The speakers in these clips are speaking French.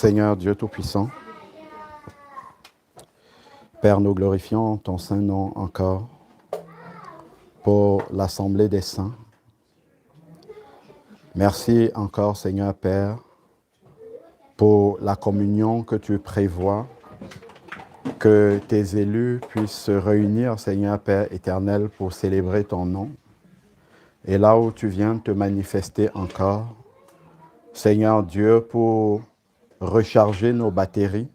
Seigneur Dieu Tout-Puissant, Père, nous glorifions ton saint nom encore pour l'assemblée des saints. Merci encore, Seigneur Père, pour la communion que tu prévois, que tes élus puissent se réunir, Seigneur Père éternel, pour célébrer ton nom. Et là où tu viens te manifester encore, Seigneur Dieu, pour recharger nos batteries,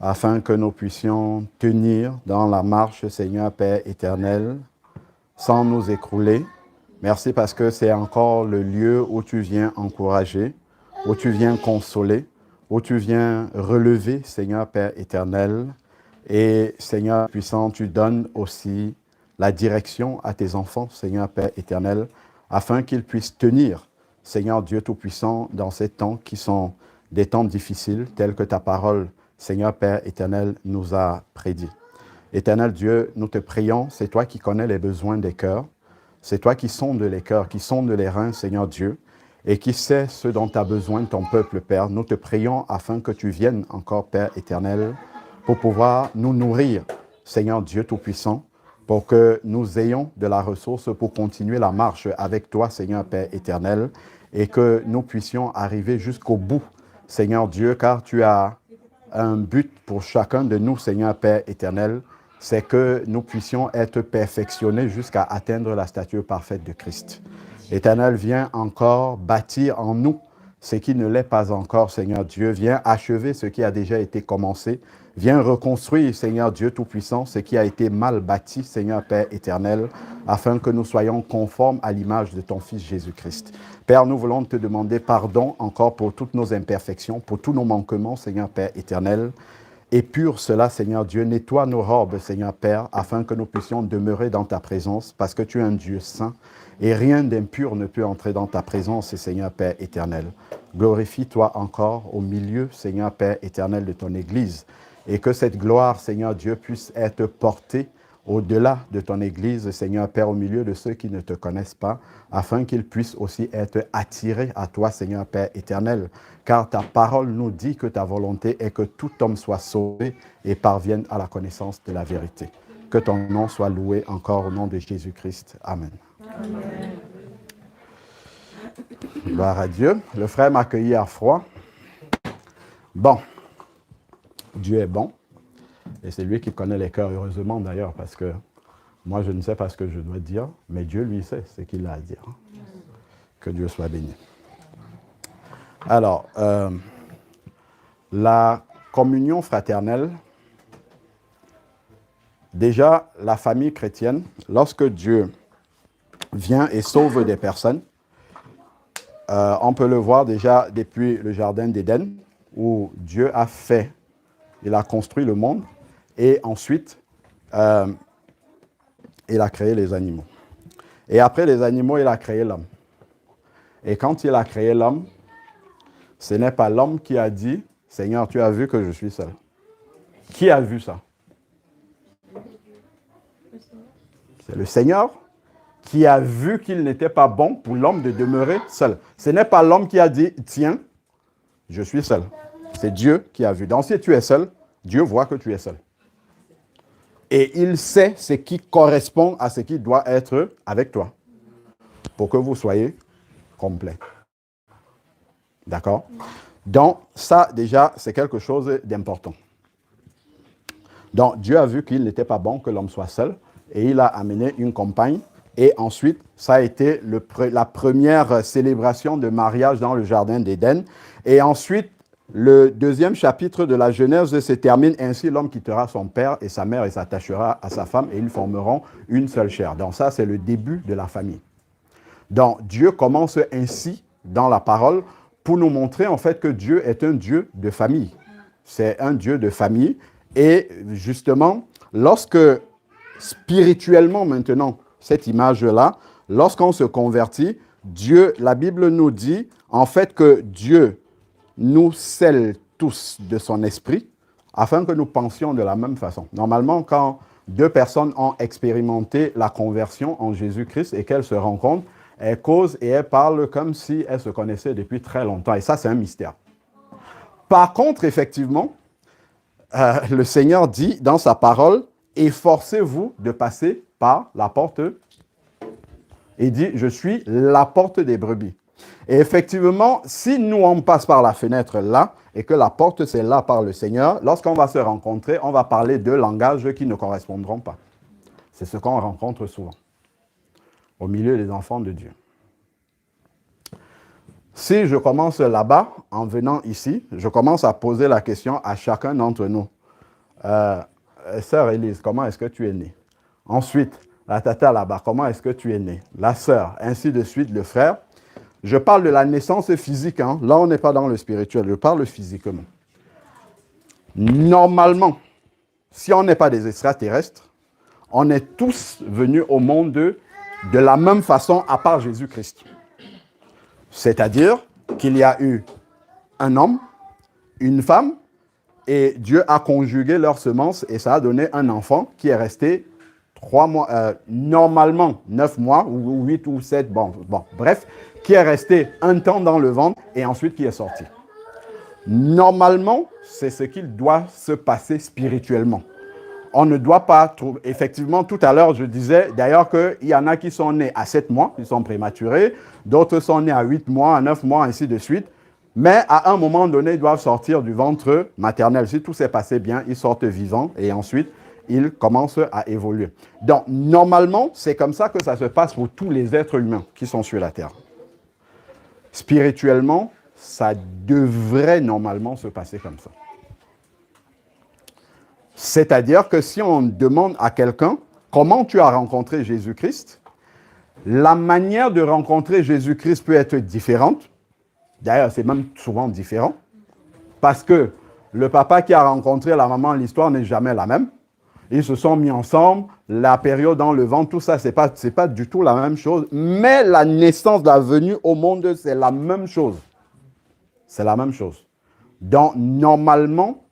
afin que nous puissions tenir dans la marche, Seigneur Père éternel, sans nous écrouler. Merci parce que c'est encore le lieu où tu viens encourager, où tu viens consoler, où tu viens relever, Seigneur Père éternel. Et Seigneur puissant, tu donnes aussi la direction à tes enfants, Seigneur Père éternel, afin qu'ils puissent tenir, Seigneur Dieu Tout-Puissant, dans ces temps qui sont des temps difficiles, tels que ta parole, Seigneur Père éternel, nous a prédit. Éternel Dieu, nous te prions, c'est toi qui connais les besoins des cœurs, c'est toi qui sondes les cœurs, qui sondes les reins, Seigneur Dieu, et qui sais ce dont tu as besoin ton peuple, Père. Nous te prions afin que tu viennes encore, Père éternel, pour pouvoir nous nourrir, Seigneur Dieu Tout-Puissant, pour que nous ayons de la ressource pour continuer la marche avec toi, Seigneur Père éternel, et que nous puissions arriver jusqu'au bout, Seigneur Dieu, car tu as un but pour chacun de nous, Seigneur Père éternel, c'est que nous puissions être perfectionnés jusqu'à atteindre la stature parfaite de Christ. Éternel, viens encore bâtir en nous ce qui ne l'est pas encore, Seigneur Dieu. Viens achever ce qui a déjà été commencé. Viens reconstruire, Seigneur Dieu Tout-Puissant, ce qui a été mal bâti, Seigneur Père éternel, afin que nous soyons conformes à l'image de ton Fils Jésus-Christ. Père, nous voulons te demander pardon encore pour toutes nos imperfections, pour tous nos manquements, Seigneur Père éternel. Épure cela, Seigneur Dieu, nettoie nos robes, Seigneur Père, afin que nous puissions demeurer dans ta présence, parce que tu es un Dieu saint, et rien d'impur ne peut entrer dans ta présence, Seigneur Père éternel. Glorifie-toi encore au milieu, Seigneur Père éternel, de ton Église, et que cette gloire, Seigneur Dieu, puisse être portée au-delà de ton Église, Seigneur Père, au milieu de ceux qui ne te connaissent pas, afin qu'ils puissent aussi être attirés à toi, Seigneur Père éternel. Car ta parole nous dit que ta volonté est que tout homme soit sauvé et parvienne à la connaissance de la vérité. Que ton nom soit loué encore au nom de Jésus-Christ. Amen. Amen. Gloire à Dieu. Le frère m'a accueilli à froid. Bon, Dieu est bon. Et c'est lui qui connaît les cœurs, heureusement d'ailleurs, parce que moi, je ne sais pas ce que je dois dire, mais Dieu, lui, sait ce qu'il a à dire. Que Dieu soit béni. Alors, la communion fraternelle, déjà, la famille chrétienne, lorsque Dieu vient et sauve des personnes, on peut le voir déjà depuis le jardin d'Éden, où Dieu a fait, il a construit le monde, et ensuite, il a créé les animaux. Et après les animaux, il a créé l'homme. Et quand il a créé l'homme, ce n'est pas l'homme qui a dit, « Seigneur, tu as vu que je suis seul. » Qui a vu ça? C'est le Seigneur qui a vu qu'il n'était pas bon pour l'homme de demeurer seul. Ce n'est pas l'homme qui a dit, « Tiens, je suis seul. » C'est Dieu qui a vu. Donc si tu es seul, Dieu voit que tu es seul. Et il sait ce qui correspond à ce qui doit être avec toi pour que vous soyez complet. D'accord? Donc, ça, déjà, c'est quelque chose d'important. Donc, Dieu a vu qu'il n'était pas bon que l'homme soit seul et il a amené une compagne. Et ensuite, ça a été la première célébration de mariage dans le jardin d'Éden. Et ensuite, le deuxième chapitre de la Genèse se termine ainsi: l'homme quittera son père et sa mère et s'attachera à sa femme et ils formeront une seule chair. Donc ça, c'est le début de la famille. Donc Dieu commence ainsi dans la parole pour nous montrer en fait que Dieu est un Dieu de famille. C'est un Dieu de famille. Et justement, lorsque spirituellement maintenant, cette image-là, lorsqu'on se convertit, Dieu, la Bible nous dit en fait que Dieu nous scelle tous de son esprit afin que nous pensions de la même façon. Normalement, quand deux personnes ont expérimenté la conversion en Jésus-Christ et qu'elles se rencontrent, elles causent et elles parlent comme si elles se connaissaient depuis très longtemps. Et ça, c'est un mystère. Par contre, effectivement, le Seigneur dit dans sa parole, efforcez-vous de passer par la porte. Il dit, je suis la porte des brebis. Et effectivement, si nous, on passe par la fenêtre là, et que la porte, c'est là par le Seigneur, lorsqu'on va se rencontrer, on va parler de langages qui ne correspondront pas. C'est ce qu'on rencontre souvent, au milieu des enfants de Dieu. Si je commence là-bas, en venant ici, je commence à poser la question à chacun d'entre nous. Sœur Élise, comment est-ce que tu es née? Ensuite, la tata là-bas, comment est-ce que tu es née? La sœur, ainsi de suite, le frère. Je parle de la naissance physique. Hein. Là, on n'est pas dans le spirituel, je parle physiquement. Normalement, si on n'est pas des extraterrestres, on est tous venus au monde de la même façon à part Jésus-Christ. C'est-à-dire qu'il y a eu un homme, une femme, et Dieu a conjugué leurs semences et ça a donné un enfant qui est resté 3 mois, normalement 9 mois, ou 8 ou 7, bref, qui est resté un temps dans le ventre et ensuite qui est sorti. Normalement, c'est ce qu'il doit se passer spirituellement. On ne doit pas trouver... Effectivement, tout à l'heure, je disais d'ailleurs qu'il y en a qui sont nés à 7 mois, qui sont prématurés, d'autres sont nés à 8 mois, à 9 mois, ainsi de suite. Mais à un moment donné, ils doivent sortir du ventre maternel. Si tout s'est passé bien, ils sortent vivants et ensuite, ils commencent à évoluer. Donc, normalement, c'est comme ça que ça se passe pour tous les êtres humains qui sont sur la terre. Spirituellement, ça devrait normalement se passer comme ça. C'est-à-dire que si on demande à quelqu'un comment tu as rencontré Jésus-Christ, la manière de rencontrer Jésus-Christ peut être différente. D'ailleurs, c'est même souvent différent. Parce que le papa qui a rencontré la maman, l'histoire n'est jamais la même. Ils se sont mis ensemble, la période dans le ventre, tout ça, c'est pas du tout la même chose. Mais la naissance, la venue au monde, c'est la même chose. C'est la même chose. Donc, normalement,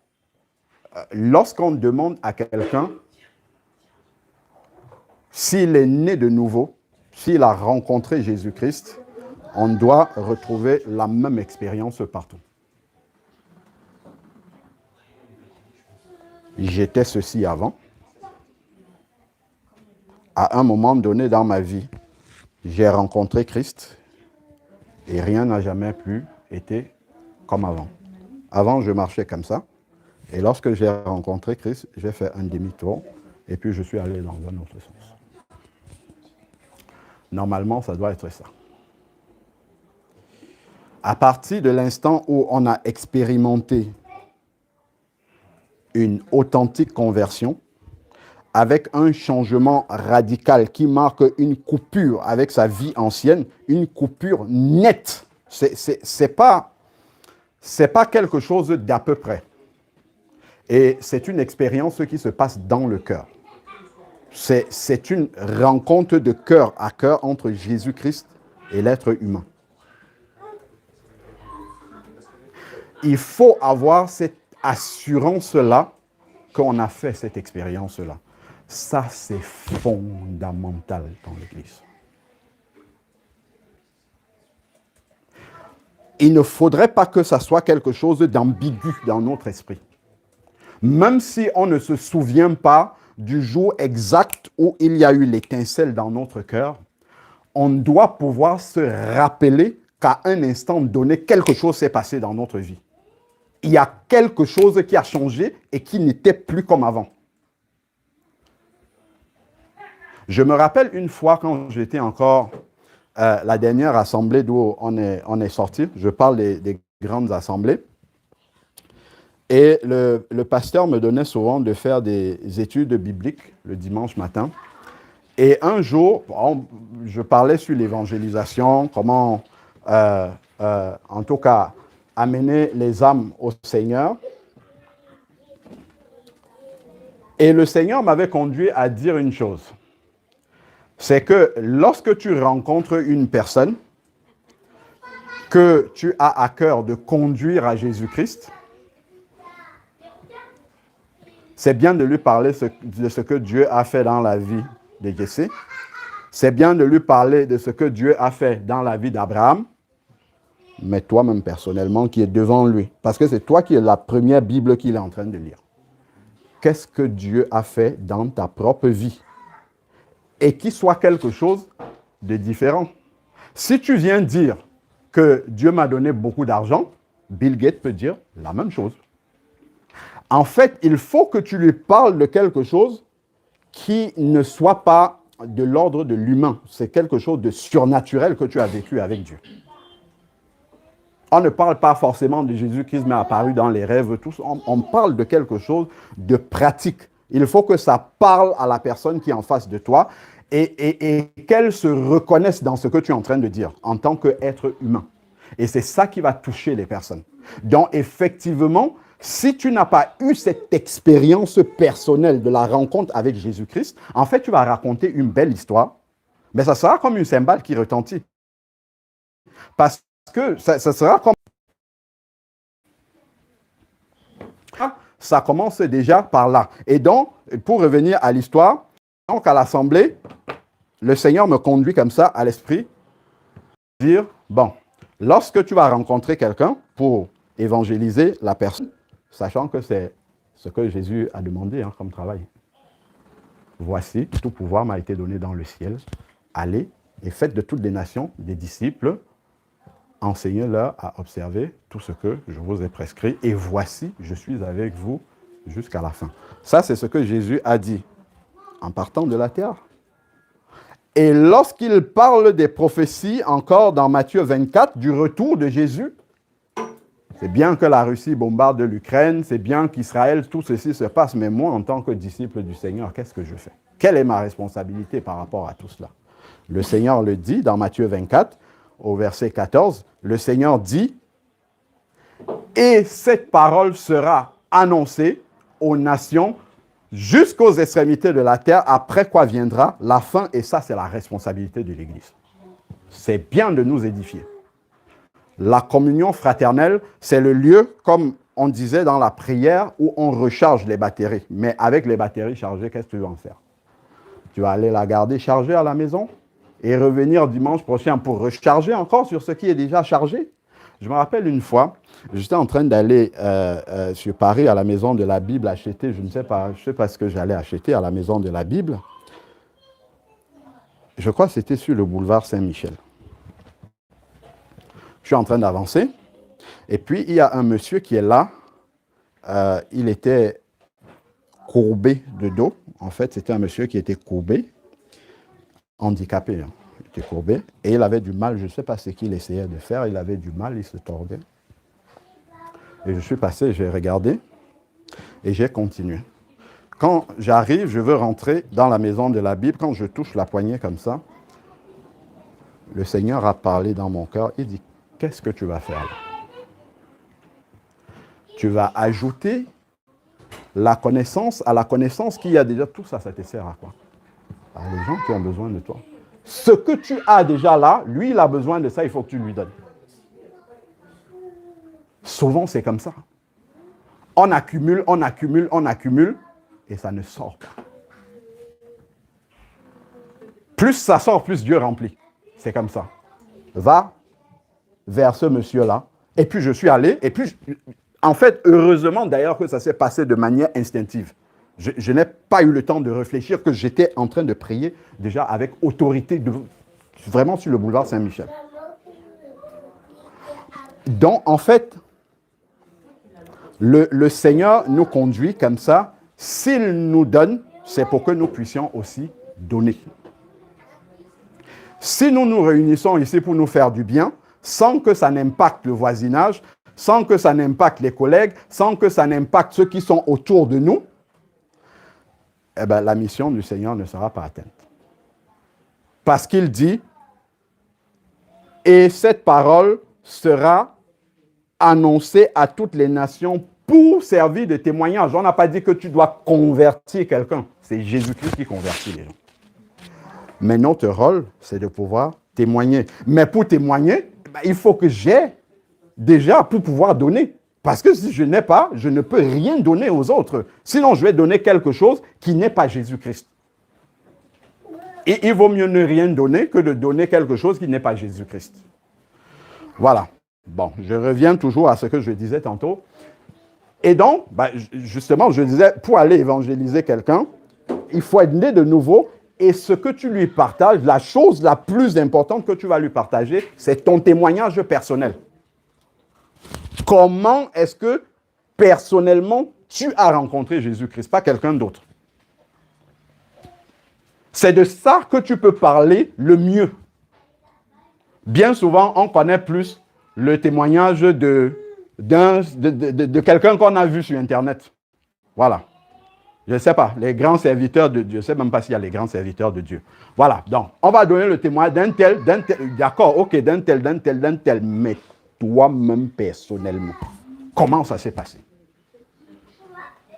lorsqu'on demande à quelqu'un s'il est né de nouveau, s'il a rencontré Jésus-Christ, on doit retrouver la même expérience partout. J'étais ceci avant. À un moment donné dans ma vie, j'ai rencontré Christ et rien n'a jamais plus été comme avant. Avant, je marchais comme ça. Et lorsque j'ai rencontré Christ, j'ai fait un demi-tour et puis je suis allé dans un autre sens. Normalement, ça doit être ça. À partir de l'instant où on a expérimenté une authentique conversion, avec un changement radical qui marque une coupure avec sa vie ancienne, une coupure nette. C'est pas quelque chose d'à peu près. Et c'est une expérience qui se passe dans le cœur. C'est une rencontre de cœur à cœur entre Jésus-Christ et l'être humain. Il faut avoir cette assurance-là qu'on a fait cette expérience-là. Ça, c'est fondamental dans l'Église. Il ne faudrait pas que ça soit quelque chose d'ambigu dans notre esprit. Même si on ne se souvient pas du jour exact où il y a eu l'étincelle dans notre cœur, on doit pouvoir se rappeler qu'à un instant donné, quelque chose s'est passé dans notre vie. Il y a quelque chose qui a changé et qui n'était plus comme avant. Je me rappelle une fois quand j'étais encore la dernière assemblée d'où on est sorti, je parle des grandes assemblées, et le pasteur me donnait souvent de faire des études bibliques le dimanche matin. Et un jour, je parlais sur l'évangélisation, comment, en tout cas, amener les âmes au Seigneur. Et le Seigneur m'avait conduit à dire une chose. C'est que lorsque tu rencontres une personne que tu as à cœur de conduire à Jésus-Christ, c'est bien de lui parler de ce que Dieu a fait dans la vie de Jessé. C'est bien de lui parler de ce que Dieu a fait dans la vie d'Abraham. mais toi-même personnellement qui es devant lui. Parce que c'est toi qui es la première Bible qu'il est en train de lire. Qu'est-ce que Dieu a fait dans ta propre vie? Et qu'il soit quelque chose de différent. Si tu viens dire que Dieu m'a donné beaucoup d'argent, Bill Gates peut dire la même chose. En fait, il faut que tu lui parles de quelque chose qui ne soit pas de l'ordre de l'humain. C'est quelque chose de surnaturel que tu as vécu avec Dieu. On ne parle pas forcément de Jésus-Christ, mais apparu dans les rêves, tous. On parle de quelque chose de pratique. Il faut que ça parle à la personne qui est en face de toi et qu'elle se reconnaisse dans ce que tu es en train de dire en tant qu'être humain. Et c'est ça qui va toucher les personnes. Donc, effectivement, si tu n'as pas eu cette expérience personnelle de la rencontre avec Jésus-Christ, en fait, tu vas raconter une belle histoire, mais ça sera comme une cymbale qui retentit. Parce que ça sera comme... Ça commence déjà par là. Et donc, pour revenir à l'histoire, donc à l'assemblée, le Seigneur me conduit comme ça à l'esprit, dire, bon, lorsque tu vas rencontrer quelqu'un pour évangéliser la personne, sachant que c'est ce que Jésus a demandé comme travail. Voici, tout pouvoir m'a été donné dans le ciel. Allez et faites de toutes les nations des disciples, enseignez-leur à observer tout ce que je vous ai prescrit. Et voici, je suis avec vous jusqu'à la fin. Ça, c'est ce que Jésus a dit en partant de la terre. Et lorsqu'il parle des prophéties, encore dans Matthieu 24, du retour de Jésus, c'est bien que la Russie bombarde l'Ukraine, c'est bien qu'Israël, tout ceci se passe, mais moi, en tant que disciple du Seigneur, qu'est-ce que je fais? Quelle est ma responsabilité par rapport à tout cela? Le Seigneur le dit dans Matthieu 24, au verset 14, le Seigneur dit, « Et cette parole sera annoncée aux nations jusqu'aux extrémités de la terre, après quoi viendra la fin, et ça, c'est la responsabilité de l'Église. » C'est bien de nous édifier. La communion fraternelle, c'est le lieu, comme on disait dans la prière, où on recharge les batteries. Mais avec les batteries chargées, qu'est-ce que tu vas en faire? Tu vas aller la garder chargée à la maison et revenir dimanche prochain pour recharger encore sur ce qui est déjà chargé. Je me rappelle une fois, j'étais en train d'aller sur Paris à la maison de la Bible acheter, je ne sais pas ce que j'allais acheter à la maison de la Bible. Je crois que c'était sur le boulevard Saint-Michel. Je suis en train d'avancer. Et puis, il y a un monsieur qui est là. Il était courbé de dos. En fait, c'était un monsieur qui était courbé, handicapé. Il était courbé. Et il avait du mal. Je ne sais pas ce qu'il essayait de faire. Il avait du mal. Il se tordait. Et je suis passé, j'ai regardé. Et j'ai continué. Quand j'arrive, je veux rentrer dans la maison de la Bible. Quand je touche la poignée comme ça, le Seigneur a parlé dans mon cœur. Il dit, qu'est-ce que tu vas faire là? Tu vas ajouter la connaissance à la connaissance qu'il y a déjà. Tout ça, ça te sert à quoi? À les gens qui ont besoin de toi. Ce que tu as déjà là, lui, il a besoin de ça, il faut que tu lui donnes. Souvent, c'est comme ça. On accumule, on accumule, on accumule, et ça ne sort pas. Plus ça sort, plus Dieu remplit. C'est comme ça. Va vers ce monsieur-là. Et puis je suis allé, et puis, en fait, heureusement d'ailleurs que ça s'est passé de manière instinctive. Je n'ai pas eu le temps de réfléchir, que j'étais en train de prier déjà avec autorité, vraiment sur le boulevard Saint-Michel. Donc, en fait, le Seigneur nous conduit comme ça. S'il nous donne, c'est pour que nous puissions aussi donner. Si nous nous réunissons ici pour nous faire du bien, sans que ça n'impacte le voisinage, sans que ça n'impacte les collègues, sans que ça n'impacte ceux qui sont autour de nous, eh bien, la mission du Seigneur ne sera pas atteinte. Parce qu'il dit, et cette parole sera annoncée à toutes les nations pour servir de témoignage. On n'a pas dit que tu dois convertir quelqu'un. C'est Jésus-Christ qui convertit les gens. Mais notre rôle, c'est de pouvoir témoigner. Mais pour témoigner, il faut que j'ai déjà pour pouvoir donner. Parce que si je n'ai pas, je ne peux rien donner aux autres. Sinon, je vais donner quelque chose qui n'est pas Jésus-Christ. Et il vaut mieux ne rien donner que de donner quelque chose qui n'est pas Jésus-Christ. Voilà. Bon, je reviens toujours à ce que je disais tantôt. Et donc, justement, je disais, pour aller évangéliser quelqu'un, il faut être né de nouveau. Et ce que tu lui partages, la chose la plus importante que tu vas lui partager, c'est ton témoignage personnel. Comment est-ce que, personnellement, tu as rencontré Jésus-Christ, pas quelqu'un d'autre? C'est de ça que tu peux parler le mieux. Bien souvent, on connaît plus le témoignage de quelqu'un qu'on a vu sur Internet. Voilà. Je ne sais pas, les grands serviteurs de Dieu. Je ne sais même pas s'il y a les grands serviteurs de Dieu. Voilà. Donc, on va donner le témoignage d'un tel, d'accord, ok, d'un tel. Mais toi-même, personnellement, comment ça s'est passé?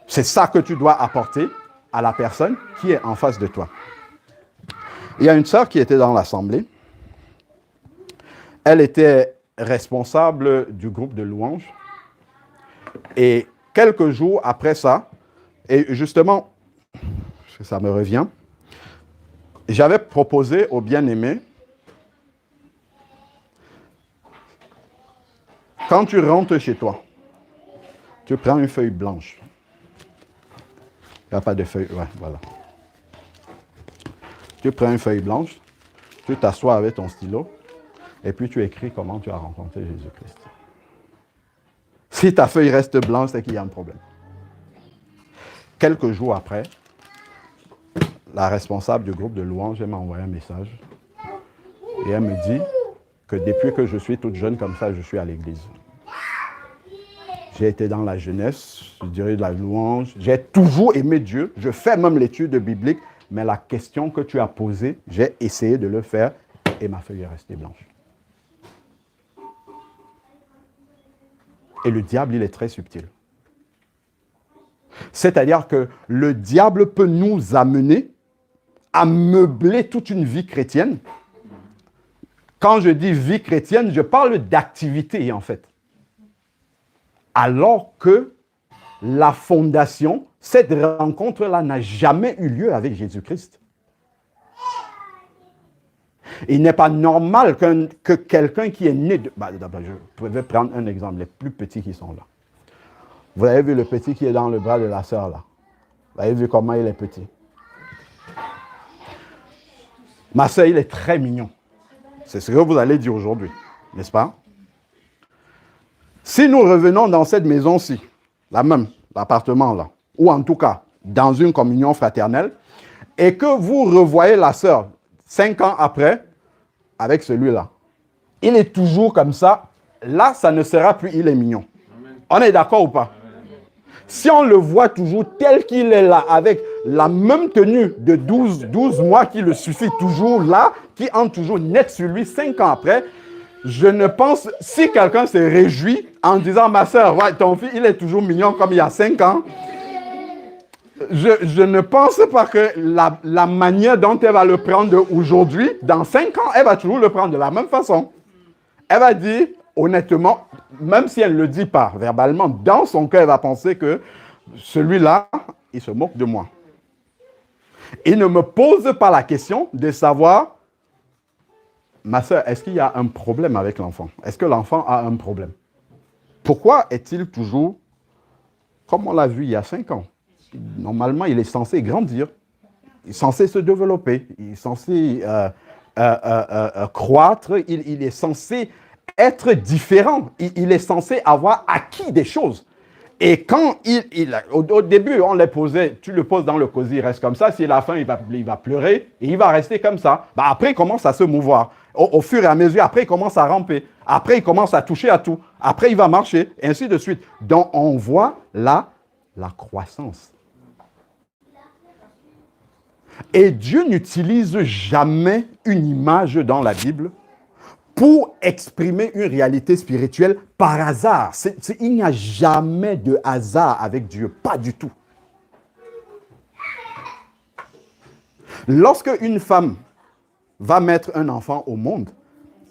C'est ça que tu dois apporter à la personne qui est en face de toi. Il y a une sœur qui était dans l'assemblée. Elle était responsable du groupe de louanges. Et quelques jours après ça, et justement, ça me revient, j'avais proposé aux bien-aimés, quand tu rentres chez toi, tu prends une feuille blanche. Il n'y a pas de feuille, ouais, voilà. Tu prends une feuille blanche, tu t'assois avec ton stylo, et puis tu écris comment tu as rencontré Jésus-Christ. Si ta feuille reste blanche, c'est qu'il y a un problème. Quelques jours après, la responsable du groupe de louanges m'a envoyé un message. Et elle me dit que depuis que je suis toute jeune comme ça, je suis à l'église. J'ai été dans la jeunesse, je dirais de la louange. J'ai toujours aimé Dieu. Je fais même l'étude biblique. Mais la question que tu as posée, j'ai essayé de le faire et ma feuille est restée blanche. Et le diable, il est très subtil. C'est-à-dire que le diable peut nous amener à meubler toute une vie chrétienne. Quand je dis vie chrétienne, je parle d'activité en fait. Alors que la fondation, cette rencontre-là n'a jamais eu lieu avec Jésus-Christ. Il n'est pas normal que quelqu'un qui est né de... je vais prendre un exemple, les plus petits qui sont là. Vous avez vu le petit qui est dans le bras de la sœur là? Vous avez vu comment il est petit? Ma sœur, il est très mignon. C'est ce que vous allez dire aujourd'hui, n'est-ce pas? Si nous revenons dans cette maison-ci, la même, l'appartement là, ou en tout cas, dans une communion fraternelle, et que vous revoyez la sœur 5 ans après, avec celui-là, il est toujours comme ça, là, ça ne sera plus il est mignon. Amen. On est d'accord ou pas? Amen. Si on le voit toujours tel qu'il est là, avec la même tenue de 12 mois qui le suffit toujours là, qui entre toujours net sur lui 5 ans après, je ne pense, si quelqu'un se réjouit en disant, ma soeur, ouais, ton fils, il est toujours mignon comme il y a 5 ans, je ne pense pas que la manière dont elle va le prendre aujourd'hui, dans 5 ans, elle va toujours le prendre de la même façon. Elle va dire, honnêtement, même si elle ne le dit pas verbalement, dans son cœur, elle va penser que celui-là, il se moque de moi. Il ne me pose pas la question de savoir, ma soeur, est-ce qu'il y a un problème avec l'enfant? Est-ce que l'enfant a un problème? Pourquoi est-il toujours, comme on l'a vu il y a 5 ans? Normalement, il est censé grandir, il est censé se développer, il est censé croître, il est censé être différent, il est censé avoir acquis des choses. Et quand au début, on les posait, tu le poses dans le cosy, il reste comme ça, si à la fin, il va pleurer et il va rester comme ça. Après, il commence à se mouvoir. Au fur et à mesure, après, il commence à ramper. Après, il commence à toucher à tout. Après, il va marcher, et ainsi de suite. Donc, on voit là la croissance. Et Dieu n'utilise jamais une image dans la Bible pour exprimer une réalité spirituelle par hasard. Il n'y a jamais de hasard avec Dieu, pas du tout. Lorsque une femme va mettre un enfant au monde,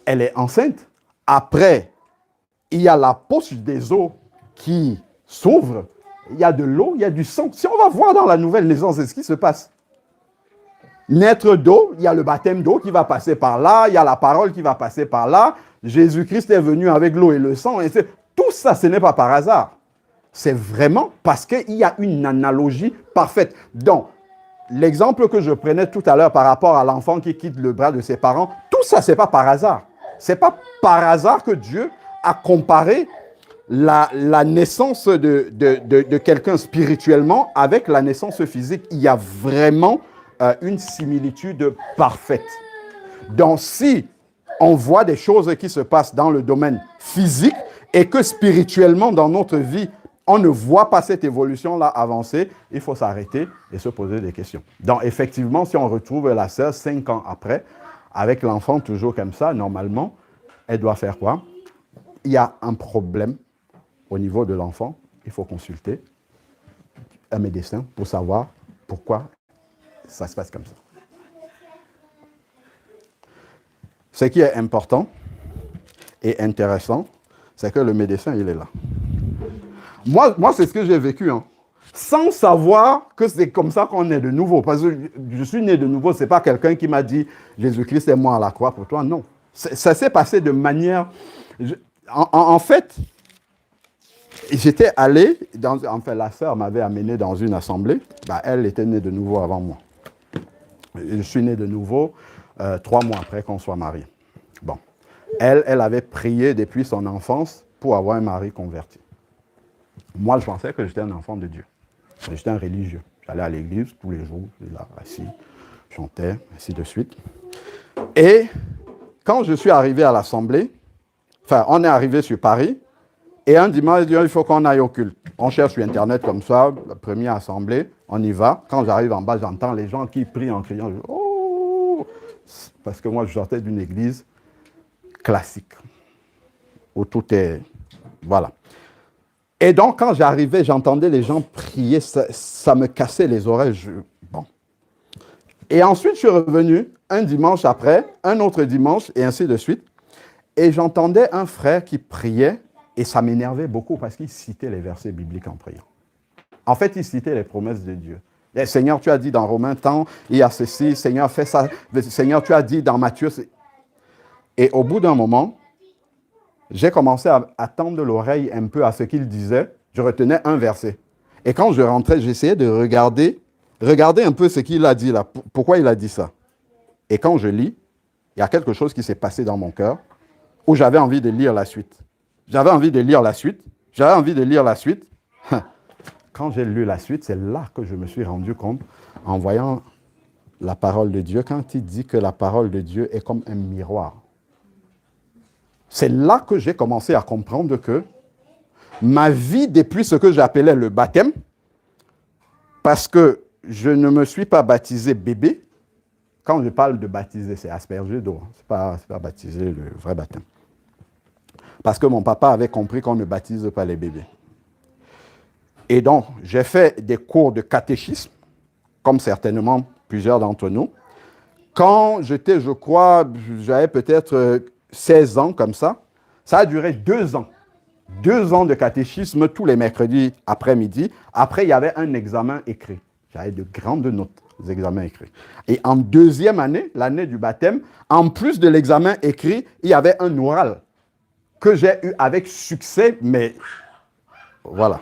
elle est enceinte. Après, il y a la poche des os qui s'ouvre, il y a de l'eau, il y a du sang. Si on va voir dans la nouvelle naissance, c'est ce qui se passe. Naître d'eau, il y a le baptême d'eau qui va passer par là, il y a la parole qui va passer par là, Jésus-Christ est venu avec l'eau et le sang. Et tout ça, ce n'est pas par hasard. C'est vraiment parce qu'il y a une analogie parfaite. Donc, l'exemple que je prenais tout à l'heure par rapport à l'enfant qui quitte le bras de ses parents, tout ça, ce n'est pas par hasard. Ce n'est pas par hasard que Dieu a comparé la naissance de quelqu'un spirituellement avec la naissance physique. Il y a vraiment une similitude parfaite. Donc, si on voit des choses qui se passent dans le domaine physique et que spirituellement, dans notre vie, on ne voit pas cette évolution-là avancer, il faut s'arrêter et se poser des questions. Donc, effectivement, si on retrouve la sœur 5 ans après, avec l'enfant toujours comme ça, normalement, elle doit faire quoi? Il y a un problème au niveau de l'enfant. Il faut consulter un médecin pour savoir pourquoi ça se passe comme ça. Ce qui est important et intéressant, c'est que le médecin, il est là. Moi c'est ce que j'ai vécu, hein. Sans savoir que c'est comme ça qu'on est de nouveau. Parce que je suis né de nouveau, ce n'est pas quelqu'un qui m'a dit « Jésus-Christ est mort à la croix pour toi ». Non. Ça s'est passé de manière... En fait, j'étais allé, la sœur m'avait amené dans une assemblée. Elle était née de nouveau avant moi. Je suis né de nouveau 3 mois après qu'on soit mariés. Bon. Elle avait prié depuis son enfance pour avoir un mari converti. Moi, je pensais que j'étais un enfant de Dieu. J'étais un religieux. J'allais à l'église tous les jours, j'étais là, assis, chantais, ainsi de suite. Et quand je suis arrivé à l'assemblée, on est arrivé sur Paris, et un dimanche, il faut qu'on aille au culte. On cherche sur Internet comme ça, la première assemblée, on y va. Quand j'arrive en bas, j'entends les gens qui prient en criant. Je dis, oh! Parce que moi, je sortais d'une église classique, où tout est... Voilà. Et donc, quand j'arrivais, j'entendais les gens prier, ça me cassait les oreilles. Bon. Et ensuite, je suis revenu un dimanche après, un autre dimanche, et ainsi de suite. Et j'entendais un frère qui priait, et ça m'énervait beaucoup parce qu'il citait les versets bibliques en priant. En fait, il citait les promesses de Dieu. Et, Seigneur, tu as dit dans Romains tant, il y a ceci, Seigneur, fais ça. Seigneur, tu as dit dans Matthieu. Et au bout d'un moment, j'ai commencé à tendre l'oreille un peu à ce qu'il disait. Je retenais un verset. Et quand je rentrais, j'essayais de regarder un peu ce qu'il a dit là. Pourquoi il a dit ça? Et quand je lis, il y a quelque chose qui s'est passé dans mon cœur où j'avais envie de lire la suite. J'avais envie de lire la suite. Quand j'ai lu la suite, c'est là que je me suis rendu compte, en voyant la parole de Dieu, quand il dit que la parole de Dieu est comme un miroir. C'est là que j'ai commencé à comprendre que ma vie, depuis ce que j'appelais le baptême, parce que je ne me suis pas baptisé bébé. Quand je parle de baptiser, c'est asperger d'eau. Ce n'est pas baptiser le vrai baptême. Parce que mon papa avait compris qu'on ne baptise pas les bébés. Et donc, j'ai fait des cours de catéchisme, comme certainement plusieurs d'entre nous. Quand j'étais, je crois, j'avais peut-être 16 ans comme ça, ça a duré 2 ans. 2 ans de catéchisme tous les mercredis après-midi. Après, il y avait un examen écrit. J'avais de grandes notes, des examens écrits. Et en 2e année, l'année du baptême, en plus de l'examen écrit, il y avait un oral que j'ai eu avec succès, mais voilà.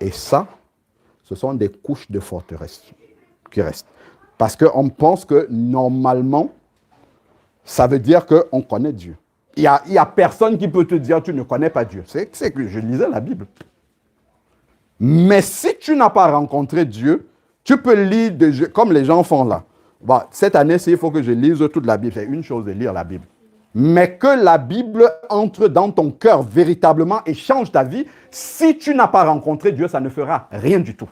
Et ça, ce sont des couches de forteresse qui restent. Parce qu'on pense que normalement, ça veut dire qu'on connaît Dieu. Il y a personne qui peut te dire tu ne connais pas Dieu. C'est que je lisais la Bible. Mais si tu n'as pas rencontré Dieu, tu peux lire comme les gens font là. Bon, cette année-ci, il faut que je lise toute la Bible. C'est une chose de lire la Bible. Mais que la Bible entre dans ton cœur véritablement et change ta vie, si tu n'as pas rencontré Dieu, ça ne fera rien du tout.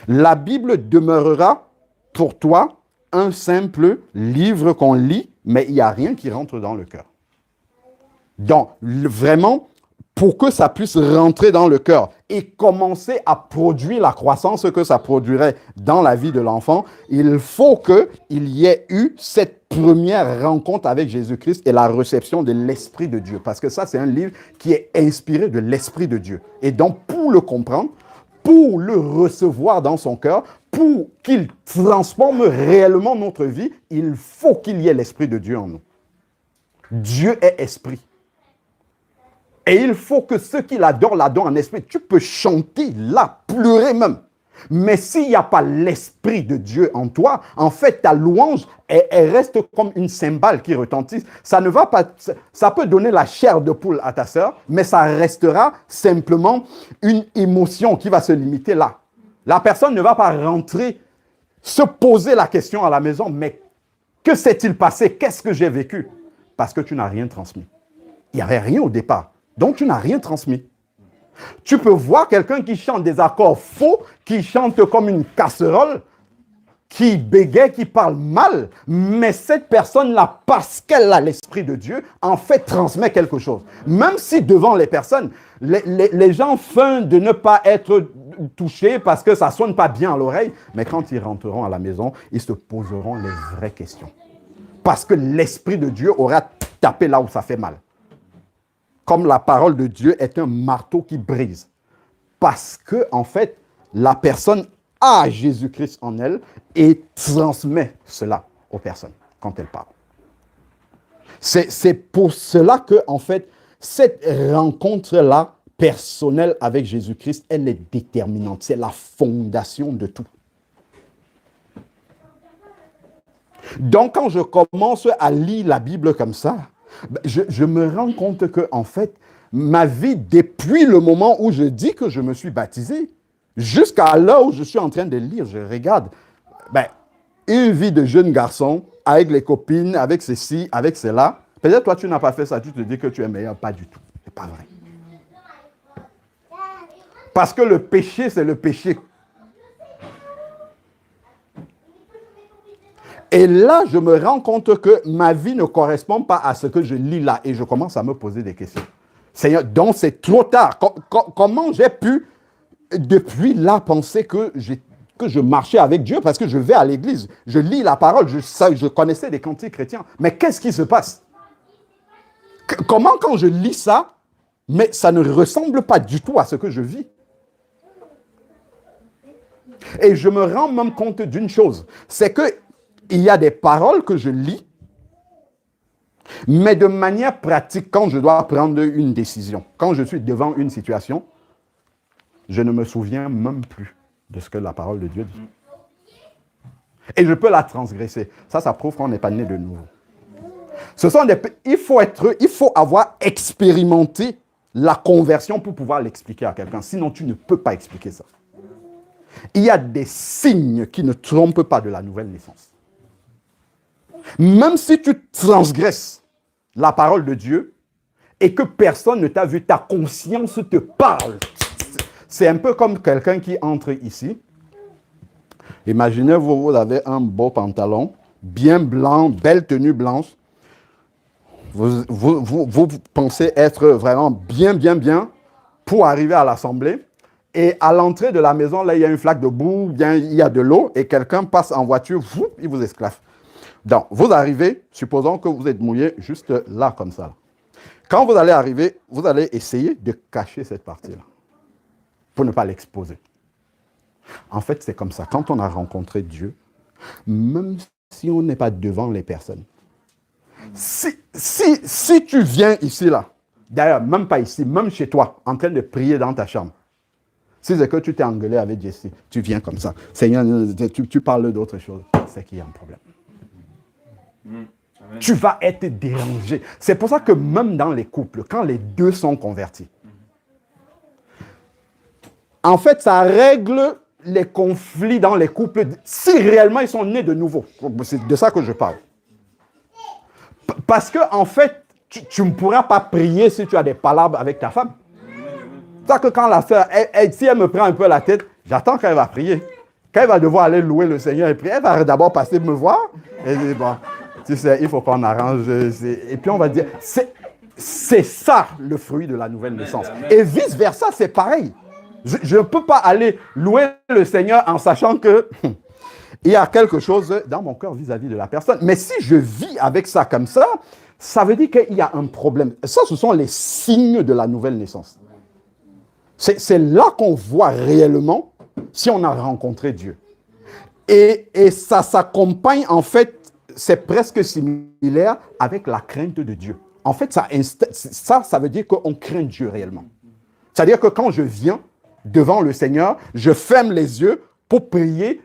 La Bible demeurera pour toi un simple livre qu'on lit, mais il n'y a rien qui rentre dans le cœur. Donc, vraiment, pour que ça puisse rentrer dans le cœur et commencer à produire la croissance que ça produirait dans la vie de l'enfant, il faut qu'il y ait eu cette première rencontre avec Jésus-Christ et la réception de l'Esprit de Dieu. Parce que ça, c'est un livre qui est inspiré de l'Esprit de Dieu. Et donc, pour le comprendre, pour le recevoir dans son cœur, pour qu'il transforme réellement notre vie, il faut qu'il y ait l'Esprit de Dieu en nous. Dieu est esprit. Et il faut que ceux qui l'adorent en esprit. Tu peux chanter là, pleurer même. Mais s'il n'y a pas l'Esprit de Dieu en toi, en fait, ta louange, elle reste comme une cymbale qui retentit. Ça ne va pas, ça peut donner la chair de poule à ta sœur, mais ça restera simplement une émotion qui va se limiter là. La personne ne va pas rentrer, se poser la question à la maison, mais que s'est-il passé? Qu'est-ce que j'ai vécu? Parce que tu n'as rien transmis. Il n'y avait rien au départ, donc tu n'as rien transmis. Tu peux voir quelqu'un qui chante des accords faux, qui chante comme une casserole, qui bégaye, qui parle mal, mais cette personne-là, parce qu'elle a l'Esprit de Dieu, en fait transmet quelque chose. Même si devant les personnes, les gens feignent de ne pas être touchés parce que ça ne sonne pas bien à l'oreille, mais quand ils rentreront à la maison, ils se poseront les vraies questions. Parce que l'Esprit de Dieu aura tapé là où ça fait mal. Comme la parole de Dieu est un marteau qui brise. Parce que, en fait, la personne a Jésus-Christ en elle et transmet cela aux personnes quand elle parle. C'est pour cela que, en fait, cette rencontre-là, personnelle avec Jésus-Christ, elle est déterminante. C'est la fondation de tout. Donc, quand je commence à lire la Bible comme ça, je me rends compte que, en fait, ma vie, depuis le moment où je dis que je me suis baptisé, jusqu'à l'heure où je suis en train de lire, je regarde une vie de jeune garçon, avec les copines, avec ceci, avec cela. Peut-être toi, tu n'as pas fait ça, tu te dis que tu es meilleur. Pas du tout. Ce n'est pas vrai. Parce que le péché, c'est le péché. Et là, je me rends compte que ma vie ne correspond pas à ce que je lis là. Et je commence à me poser des questions. Seigneur, donc c'est trop tard. Comment j'ai pu, depuis là, penser que je marchais avec Dieu? Parce que je vais à l'église, je lis la parole, je connaissais des cantiques chrétiens. Mais qu'est-ce qui se passe? Comment quand je lis ça, mais ça ne ressemble pas du tout à ce que je vis? Et je me rends même compte d'une chose, c'est que il y a des paroles que je lis, mais de manière pratique, quand je dois prendre une décision, quand je suis devant une situation, je ne me souviens même plus de ce que la parole de Dieu dit. Et je peux la transgresser. Ça prouve qu'on n'est pas né de nouveau. Il faut avoir expérimenté la conversion pour pouvoir l'expliquer à quelqu'un. Sinon, tu ne peux pas expliquer ça. Il y a des signes qui ne trompent pas de la nouvelle naissance. Même si tu transgresses la parole de Dieu et que personne ne t'a vu, ta conscience te parle. C'est un peu comme quelqu'un qui entre ici. Imaginez-vous, vous avez un beau pantalon, bien blanc, belle tenue blanche. Vous pensez être vraiment bien pour arriver à l'assemblée. Et à l'entrée de la maison, là, il y a une flaque de boue, bien, il y a de l'eau, et quelqu'un passe en voiture, il vous esclave. Donc, vous arrivez, supposons que vous êtes mouillé juste là, comme ça. Quand vous allez arriver, vous allez essayer de cacher cette partie-là, pour ne pas l'exposer. En fait, c'est comme ça. Quand on a rencontré Dieu, même si on n'est pas devant les personnes, si tu viens ici, là, d'ailleurs, même pas ici, même chez toi, en train de prier dans ta chambre, si c'est que tu t'es engueulé avec Jessie, tu viens comme ça. Seigneur, tu parles d'autre chose, c'est qu'il y a un problème. Tu vas être dérangé. C'est pour ça que même dans les couples, quand les deux sont convertis, en fait, ça règle les conflits dans les couples si réellement ils sont nés de nouveau. C'est de ça que je parle. Parce que, en fait, tu ne pourras pas prier si tu as des palabres avec ta femme. C'est ça que quand la sœur, si elle me prend un peu la tête, j'attends qu'elle va prier. Quand elle va devoir aller louer le Seigneur et prier, elle va d'abord passer me voir. Et dit, bon, tu sais, il faut qu'on arrange. Et puis on va dire, c'est ça le fruit de la nouvelle naissance. Et vice-versa, c'est pareil. Je ne peux pas aller louer le Seigneur en sachant que il y a quelque chose dans mon cœur vis-à-vis de la personne. Mais si je vis avec ça comme ça veut dire qu'il y a un problème. Ça, ce sont les signes de la nouvelle naissance. C'est là qu'on voit réellement si on a rencontré Dieu. Et ça s'accompagne, en fait, c'est presque similaire avec la crainte de Dieu. En fait, ça veut dire qu'on craint Dieu réellement. C'est-à-dire que quand je viens devant le Seigneur, je ferme les yeux pour prier,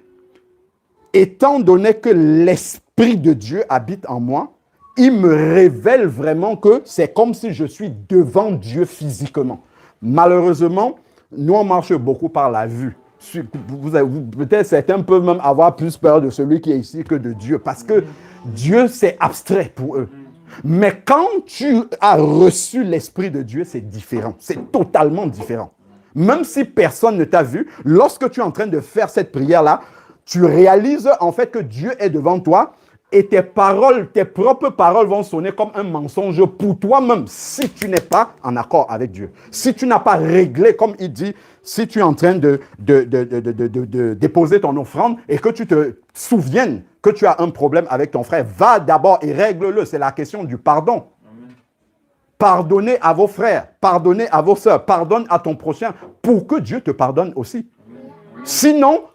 étant donné que l'Esprit de Dieu habite en moi, il me révèle vraiment que c'est comme si je suis devant Dieu physiquement. Malheureusement, nous, on marche beaucoup par la vue. Peut-être certains peuvent même avoir plus peur de celui qui est ici que de Dieu, parce que Dieu, c'est abstrait pour eux. Mais quand tu as reçu l'Esprit de Dieu, c'est différent. C'est totalement différent. Même si personne ne t'a vu, lorsque tu es en train de faire cette prière-là, tu réalises en fait que Dieu est devant toi et tes paroles, tes propres paroles vont sonner comme un mensonge pour toi-même si tu n'es pas en accord avec Dieu. Si tu n'as pas réglé, comme il dit, si tu es en train de déposer ton offrande et que tu te souviennes que tu as un problème avec ton frère, va d'abord et règle-le. C'est la question du pardon. Amen. Pardonnez à vos frères, pardonnez à vos sœurs, pardonne à ton prochain pour que Dieu te pardonne aussi. Amen. Sinon,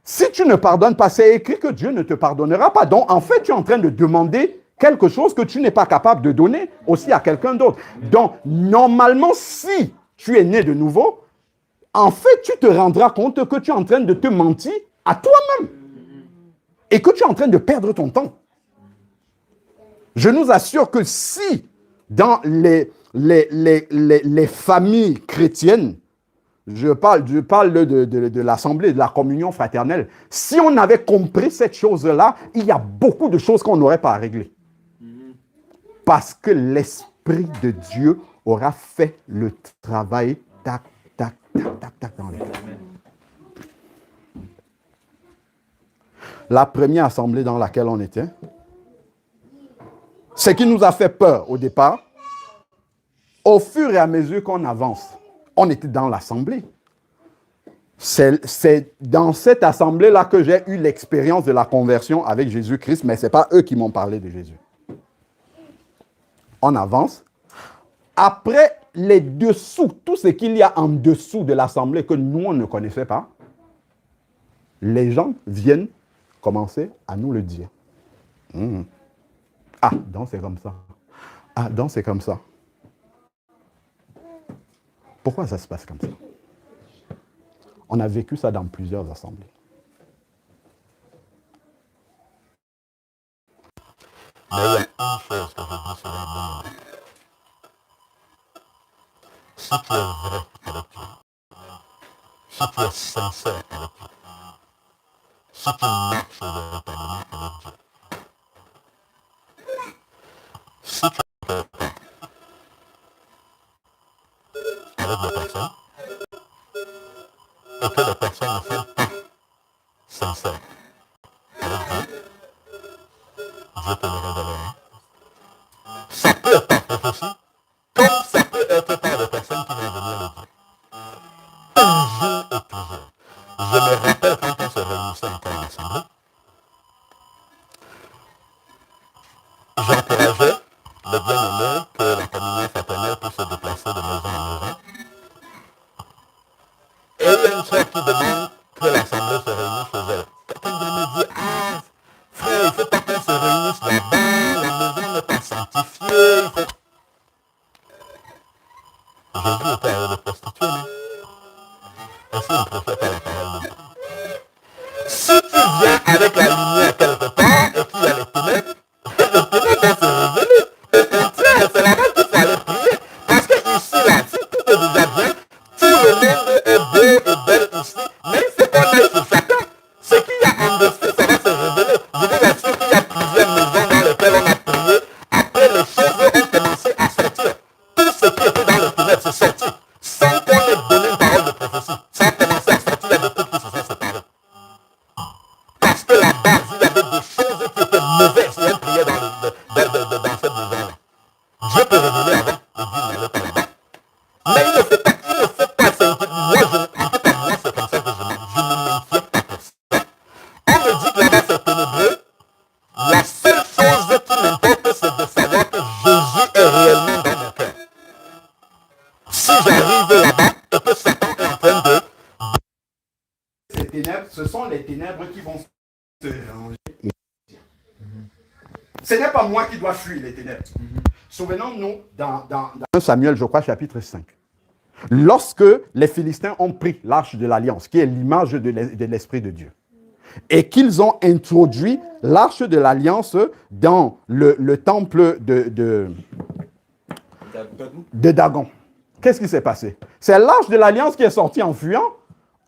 si tu ne pardonnes pas, c'est écrit que Dieu ne te pardonnera pas. Donc, en fait, tu es en train de demander quelque chose que tu n'es pas capable de donner aussi à quelqu'un d'autre. Donc, normalement, si tu es né de nouveau, en fait, tu te rendras compte que tu es en train de te mentir à toi-même et que tu es en train de perdre ton temps. Je nous assure que si, dans les familles chrétiennes, je parle de l'assemblée, de la communion fraternelle. Si on avait compris cette chose-là, il y a beaucoup de choses qu'on n'aurait pas à régler. Parce que l'Esprit de Dieu aura fait le travail, tac, tac, tac, tac, tac, dans les cœurs. La première assemblée dans laquelle on était, ce qui nous a fait peur au départ, au fur et à mesure qu'on avance, on était dans l'assemblée. C'est dans cette assemblée-là que j'ai eu l'expérience de la conversion avec Jésus-Christ, mais ce n'est pas eux qui m'ont parlé de Jésus. On avance. Après, les dessous, tout ce qu'il y a en dessous de l'assemblée que nous, on ne connaissait pas, les gens viennent commencer à nous le dire. Ah, donc c'est comme ça. Ah, donc c'est comme ça. Pourquoi ça se passe comme ça? On a vécu ça dans plusieurs assemblées. Mais il y a une chose que je vous serai demander. Si tu es vrai avec Dieu, si tu es sincère avec Dieu, si tu marches véritablement avec Dieu, si tu es avec des personnes, et que les personnes ne sont pas sincères avec Dieu, Dieu te le révélera. Ça peut être par prophétie, comme ça peut être par des personnes qui vont venir le dire. Toujours et toujours. Je me rappelle quand on se réunissait encore à l'Assemblée, j'encourageais le bien-aimé que la communion fraternelle puisse se déplacer de maison en maison. Et il y a une soeur qui demande que l'Assemblée se réunisse chez elle. Quelqu'un vient me dire, ah, frère, il ne faut pas qu'on se réunisse là-bas, la maison n'est pas sanctifiée, il faut... Jésus était avec les prostituées, non? Ainsi, on ne préfère pas la parole de Dieu. Si tu viens avec la lumière quelque part, et qu'il y a les ténèbres vont se révéler. Au contraire, c'est là-bas qu'il faut aller prier. Parce que ici, là, si tout est déjà bien, tout le monde est beau et belle ici, même si on est sur chacun, ce qu'il y a en dessous, ça va se révéler. Je vous assure qu'il y a plusieurs maisons dans lesquelles on a prié. Après, les choses ont commencé à sortir. Tout ce qui était dans le ténèbres, c'est sorti. Sans qu'on ait donné une parole de prophétie. Ça a commencé à sortir, il y a des trucs qui se sont séparés. Parce que là-bas, il y avait des choses qui étaient mauvaises. Si on priait dans cette maison-là. Dieu peut révéler avant et dire n'allez pas là-bas. Mais il ne fait pas, en tout cas, moi, c'est comme ça que je ne m'inquiète pas pour ça. On me dit que là-bas, c'est ténébreux. La seule chose qui m'importe, c'est de savoir que Jésus est réellement dans mon cœur. Si j'arrive là-bas et que ça ce sont les ténèbres qui vont se ranger. Ce n'est pas moi qui dois fuir les ténèbres. Souvenons-nous dans 1 Samuel, je crois, chapitre 5. Lorsque les Philistins ont pris l'arche de l'Alliance, qui est l'image de l'Esprit de Dieu, et qu'ils ont introduit l'arche de l'Alliance dans le temple de Dagon. Qu'est-ce qui s'est passé? C'est l'arche de l'Alliance qui est sortie en fuyant?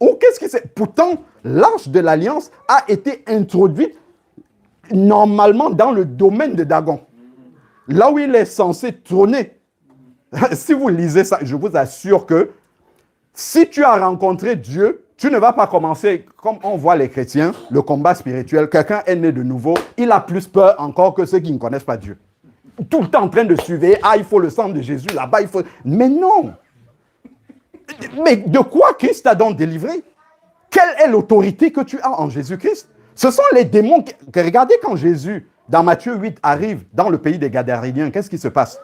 Ou qu'est-ce qui s'est... Pourtant, l'arche de l'Alliance a été introduite normalement dans le domaine de Dagon, là où il est censé trôner. Si vous lisez ça, je vous assure que si tu as rencontré Dieu, tu ne vas pas commencer, comme on voit les chrétiens, le combat spirituel. Quelqu'un est né de nouveau, il a plus peur encore que ceux qui ne connaissent pas Dieu. Tout le temps en train de suivre, ah, il faut le sang de Jésus là-bas, il faut... Mais non! Mais de quoi Christ t'a donc délivré? Quelle est l'autorité que tu as en Jésus-Christ? Ce sont les démons qui... Regardez quand Jésus, dans Matthieu 8, arrive dans le pays des Gadaréniens, qu'est-ce qui se passe?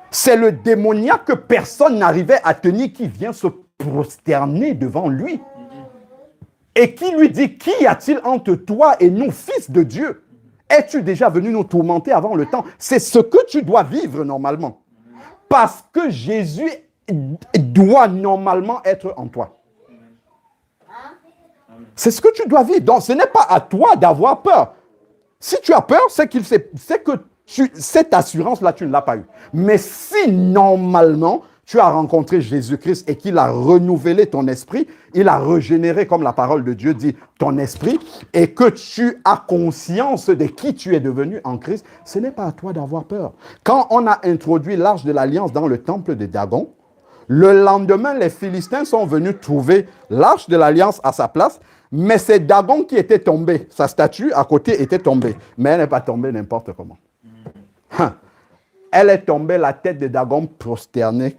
C'est le démoniaque que personne n'arrivait à tenir qui vient se prosterner devant lui. Et qui lui dit, qui a-t-il entre toi et nous, fils de Dieu? Es-tu déjà venu nous tourmenter avant le temps? C'est ce que tu dois vivre normalement. Parce que Jésus doit normalement être en toi. C'est ce que tu dois vivre. Donc, ce n'est pas à toi d'avoir peur. Si tu as peur, c'est que cette assurance-là, tu ne l'as pas eue. Mais si normalement, tu as rencontré Jésus-Christ et qu'il a renouvelé ton esprit, il a régénéré, comme la parole de Dieu dit, ton esprit, et que tu as conscience de qui tu es devenu en Christ, ce n'est pas à toi d'avoir peur. Quand on a introduit l'arche de l'Alliance dans le temple de Dagon, le lendemain, les Philistins sont venus trouver l'arche de l'Alliance à sa place, mais c'est Dagon qui était tombé. Sa statue à côté était tombée, mais elle n'est pas tombée n'importe comment. Elle est tombée, la tête de Dagon prosternée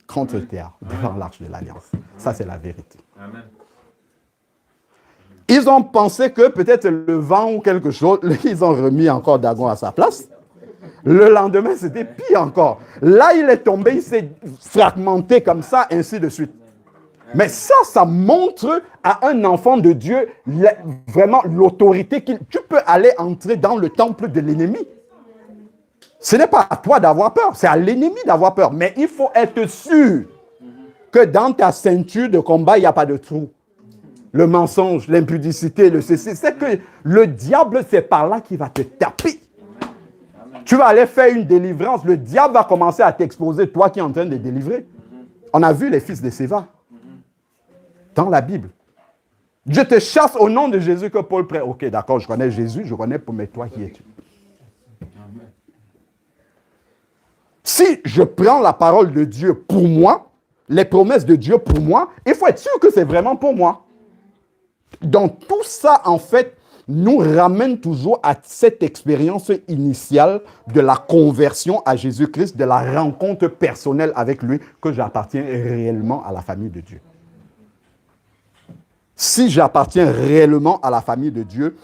contre terre, devant l'arche de l'Alliance. Ça, c'est la vérité. Amen. Ils ont pensé que peut-être le vent ou quelque chose, ils ont remis encore Dagon à sa place. Le lendemain, c'était pire encore. Là, il est tombé, il s'est fragmenté comme ça, ainsi de suite. Mais ça montre à un enfant de Dieu vraiment l'autorité qu'il... Tu peux aller entrer dans le temple de l'ennemi. Ce n'est pas à toi d'avoir peur, c'est à l'ennemi d'avoir peur. Mais il faut être sûr que dans ta ceinture de combat, il n'y a pas de trou. Le mensonge, l'impudicité, le ceci, c'est que le diable, c'est par là qu'il va te taper. Tu vas aller faire une délivrance, le diable va commencer à t'exposer, toi qui es en train de délivrer. On a vu les fils de Séva dans la Bible. Je te chasse au nom de Jésus que Paul prie. Ok, d'accord, je connais Jésus, je connais, mais toi qui es-tu? Si je prends la parole de Dieu pour moi, les promesses de Dieu pour moi, il faut être sûr que c'est vraiment pour moi. Donc tout ça, en fait, nous ramène toujours à cette expérience initiale de la conversion à Jésus-Christ, de la rencontre personnelle avec lui, que j'appartiens réellement à la famille de Dieu. Si j'appartiens réellement à la famille de Dieu,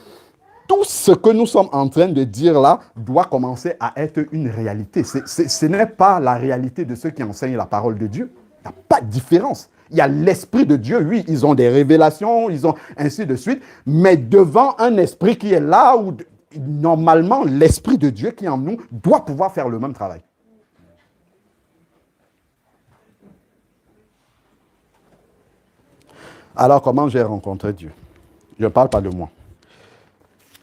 tout ce que nous sommes en train de dire là doit commencer à être une réalité. Ce n'est pas la réalité de ceux qui enseignent la parole de Dieu. Il n'y a pas de différence. Il y a l'Esprit de Dieu, oui, ils ont des révélations, ils ont ainsi de suite, mais devant un esprit qui est là, où normalement l'Esprit de Dieu qui est en nous doit pouvoir faire le même travail. Alors, comment j'ai rencontré Dieu? Je ne parle pas de moi.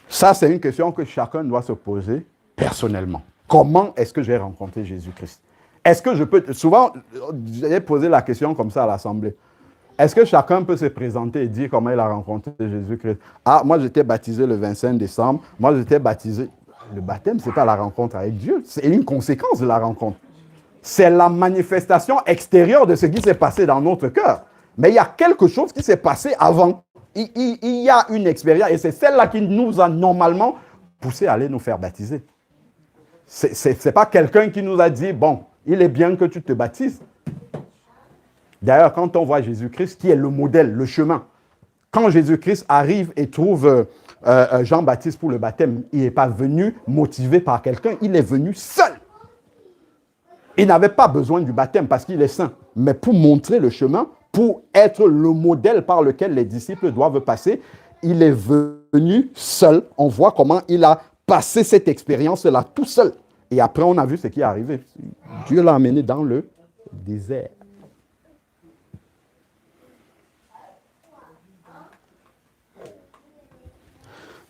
Ça, c'est une question que chacun doit se poser personnellement. Comment est-ce que j'ai rencontré Jésus-Christ? Est-ce que je peux... Souvent, j'ai posé la question comme ça à l'Assemblée. Est-ce que chacun peut se présenter et dire comment il a rencontré Jésus-Christ? Ah, moi, j'étais baptisé le 25 décembre. Moi, j'étais baptisé... Le baptême, ce n'est pas la rencontre avec Dieu. C'est une conséquence de la rencontre. C'est la manifestation extérieure de ce qui s'est passé dans notre cœur. Mais il y a quelque chose qui s'est passé avant. Il y a une expérience, et c'est celle-là qui nous a normalement poussé à aller nous faire baptiser. Ce n'est pas quelqu'un qui nous a dit, bon, il est bien que tu te baptises. D'ailleurs, quand on voit Jésus-Christ, qui est le modèle, le chemin, quand Jésus-Christ arrive et trouve Jean-Baptiste pour le baptême, il n'est pas venu motivé par quelqu'un, il est venu seul. Il n'avait pas besoin du baptême parce qu'il est saint, mais pour montrer le chemin, pour être le modèle par lequel les disciples doivent passer, il est venu seul. On voit comment il a passé cette expérience-là tout seul. Et après, on a vu ce qui est arrivé. Dieu l'a amené dans le désert.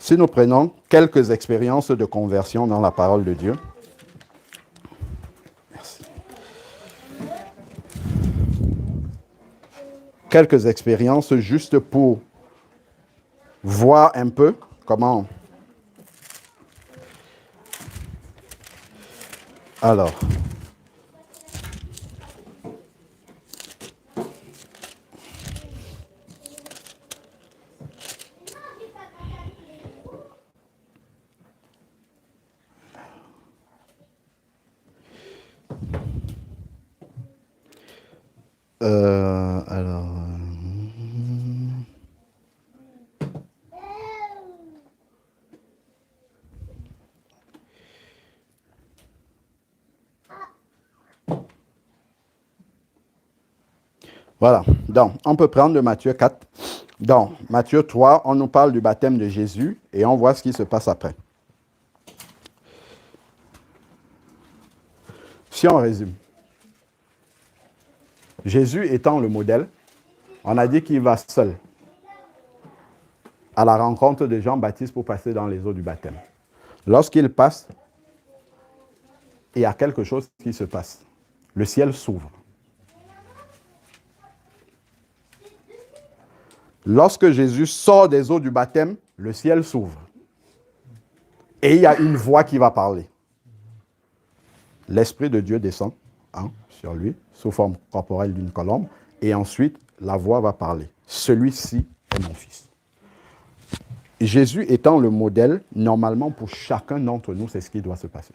Si nous prenons quelques expériences de conversion dans la parole de Dieu, merci. Quelques expériences juste pour voir un peu comment. Alors, alors, voilà. Donc, on peut prendre de Matthieu 4. Dans Matthieu 3, on nous parle du baptême de Jésus et on voit ce qui se passe après. Si on résume, Jésus étant le modèle, on a dit qu'il va seul à la rencontre de Jean-Baptiste pour passer dans les eaux du baptême. Lorsqu'il passe, il y a quelque chose qui se passe. Le ciel s'ouvre. Lorsque Jésus sort des eaux du baptême, le ciel s'ouvre. Et il y a une voix qui va parler. L'Esprit de Dieu descend sur lui, sous forme corporelle d'une colombe, et ensuite, la voix va parler. Celui-ci est mon fils. Jésus étant le modèle, normalement, pour chacun d'entre nous, c'est ce qui doit se passer.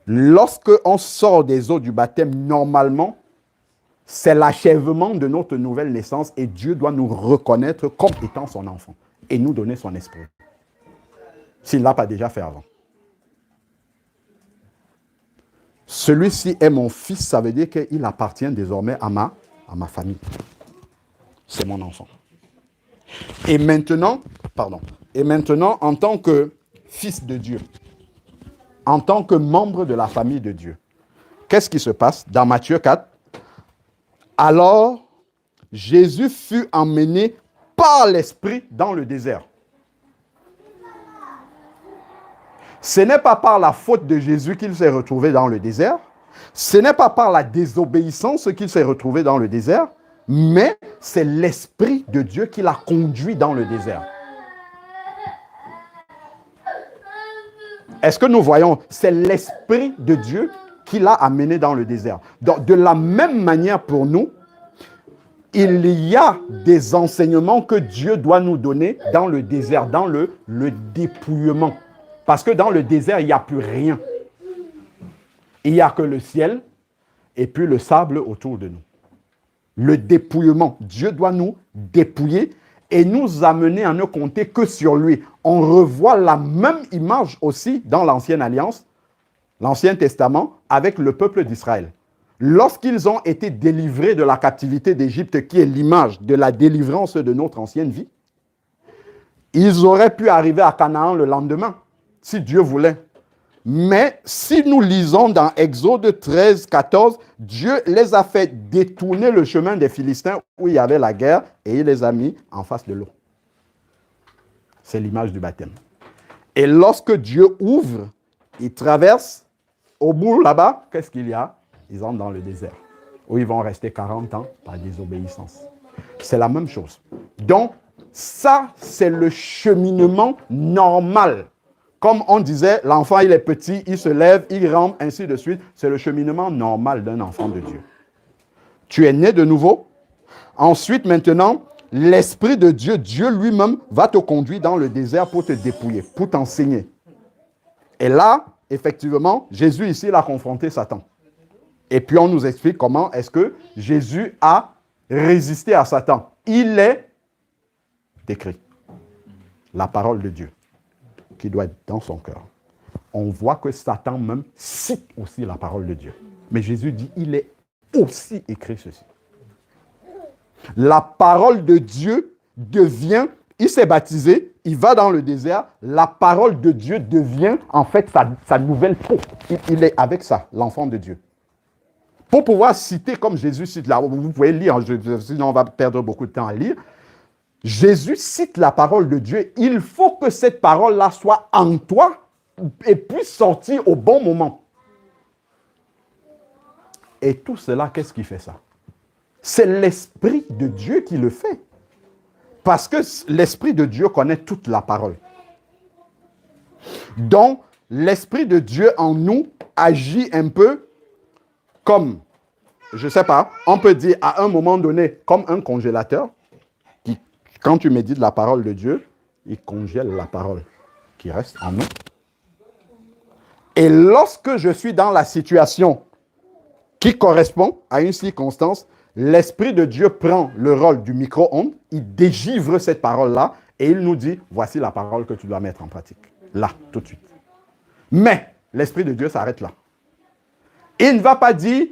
Lorsque on sort des eaux du baptême, normalement, c'est l'achèvement de notre nouvelle naissance et Dieu doit nous reconnaître comme étant son enfant et nous donner son esprit. S'il ne l'a pas déjà fait avant. Celui-ci est mon fils, ça veut dire qu'il appartient désormais à ma famille. C'est mon enfant. Et maintenant, en tant que fils de Dieu, en tant que membre de la famille de Dieu, qu'est-ce qui se passe dans Matthieu 4? Alors, Jésus fut emmené par l'Esprit dans le désert. Ce n'est pas par la faute de Jésus qu'il s'est retrouvé dans le désert. Ce n'est pas par la désobéissance qu'il s'est retrouvé dans le désert, mais c'est l'Esprit de Dieu qui l'a conduit dans le désert. Est-ce que nous voyons? C'est l'Esprit de Dieu qui l'a amené dans le désert. Donc, de la même manière pour nous, il y a des enseignements que Dieu doit nous donner dans le désert, dans le dépouillement. Parce que dans le désert, il n'y a plus rien. Il n'y a que le ciel et puis le sable autour de nous. Le dépouillement. Dieu doit nous dépouiller et nous amener à ne compter que sur lui. On revoit la même image aussi dans l'Ancienne Alliance, l'Ancien Testament, avec le peuple d'Israël. Lorsqu'ils ont été délivrés de la captivité d'Égypte, qui est l'image de la délivrance de notre ancienne vie, ils auraient pu arriver à Canaan le lendemain, si Dieu voulait. Mais si nous lisons dans Exode 13, 14, Dieu les a fait détourner le chemin des Philistins où il y avait la guerre et il les a mis en face de l'eau. C'est l'image du baptême. Et lorsque Dieu ouvre, il traverse, au bout là-bas, qu'est-ce qu'il y a? Ils entrent dans le désert, où ils vont rester 40 ans par désobéissance. C'est la même chose. Donc, ça, c'est le cheminement normal. Comme on disait, l'enfant, il est petit, il se lève, il rampe, ainsi de suite. C'est le cheminement normal d'un enfant de Dieu. Tu es né de nouveau. Ensuite, maintenant, l'Esprit de Dieu, Dieu lui-même, va te conduire dans le désert pour te dépouiller, pour t'enseigner. Et là, effectivement, Jésus ici, il a confronté Satan. Et puis, on nous explique comment est-ce que Jésus a résisté à Satan. Il est écrit. La parole de Dieu qui doit être dans son cœur. On voit que Satan même cite aussi la parole de Dieu. Mais Jésus dit, il est aussi écrit ceci. La parole de Dieu devient, il s'est baptisé, il va dans le désert, la parole de Dieu devient en fait sa nouvelle peau. Il est avec ça, l'enfant de Dieu. Pour pouvoir citer comme Jésus cite là, vous pouvez lire, sinon on va perdre beaucoup de temps à lire. Jésus cite la parole de Dieu. Il faut que cette parole-là soit en toi et puisse sortir au bon moment. Et tout cela, qu'est-ce qui fait ça? C'est l'Esprit de Dieu qui le fait. Parce que l'Esprit de Dieu connaît toute la parole. Donc, l'Esprit de Dieu en nous agit un peu comme, je ne sais pas, on peut dire à un moment donné, comme un congélateur, qui, quand tu médites la parole de Dieu, il congèle la parole qui reste en nous. Et lorsque je suis dans la situation qui correspond à une circonstance, l'Esprit de Dieu prend le rôle du micro-ondes, il dégivre cette parole-là et il nous dit, voici la parole que tu dois mettre en pratique. Là, tout de suite. Mais l'Esprit de Dieu s'arrête là. Il ne va pas dire,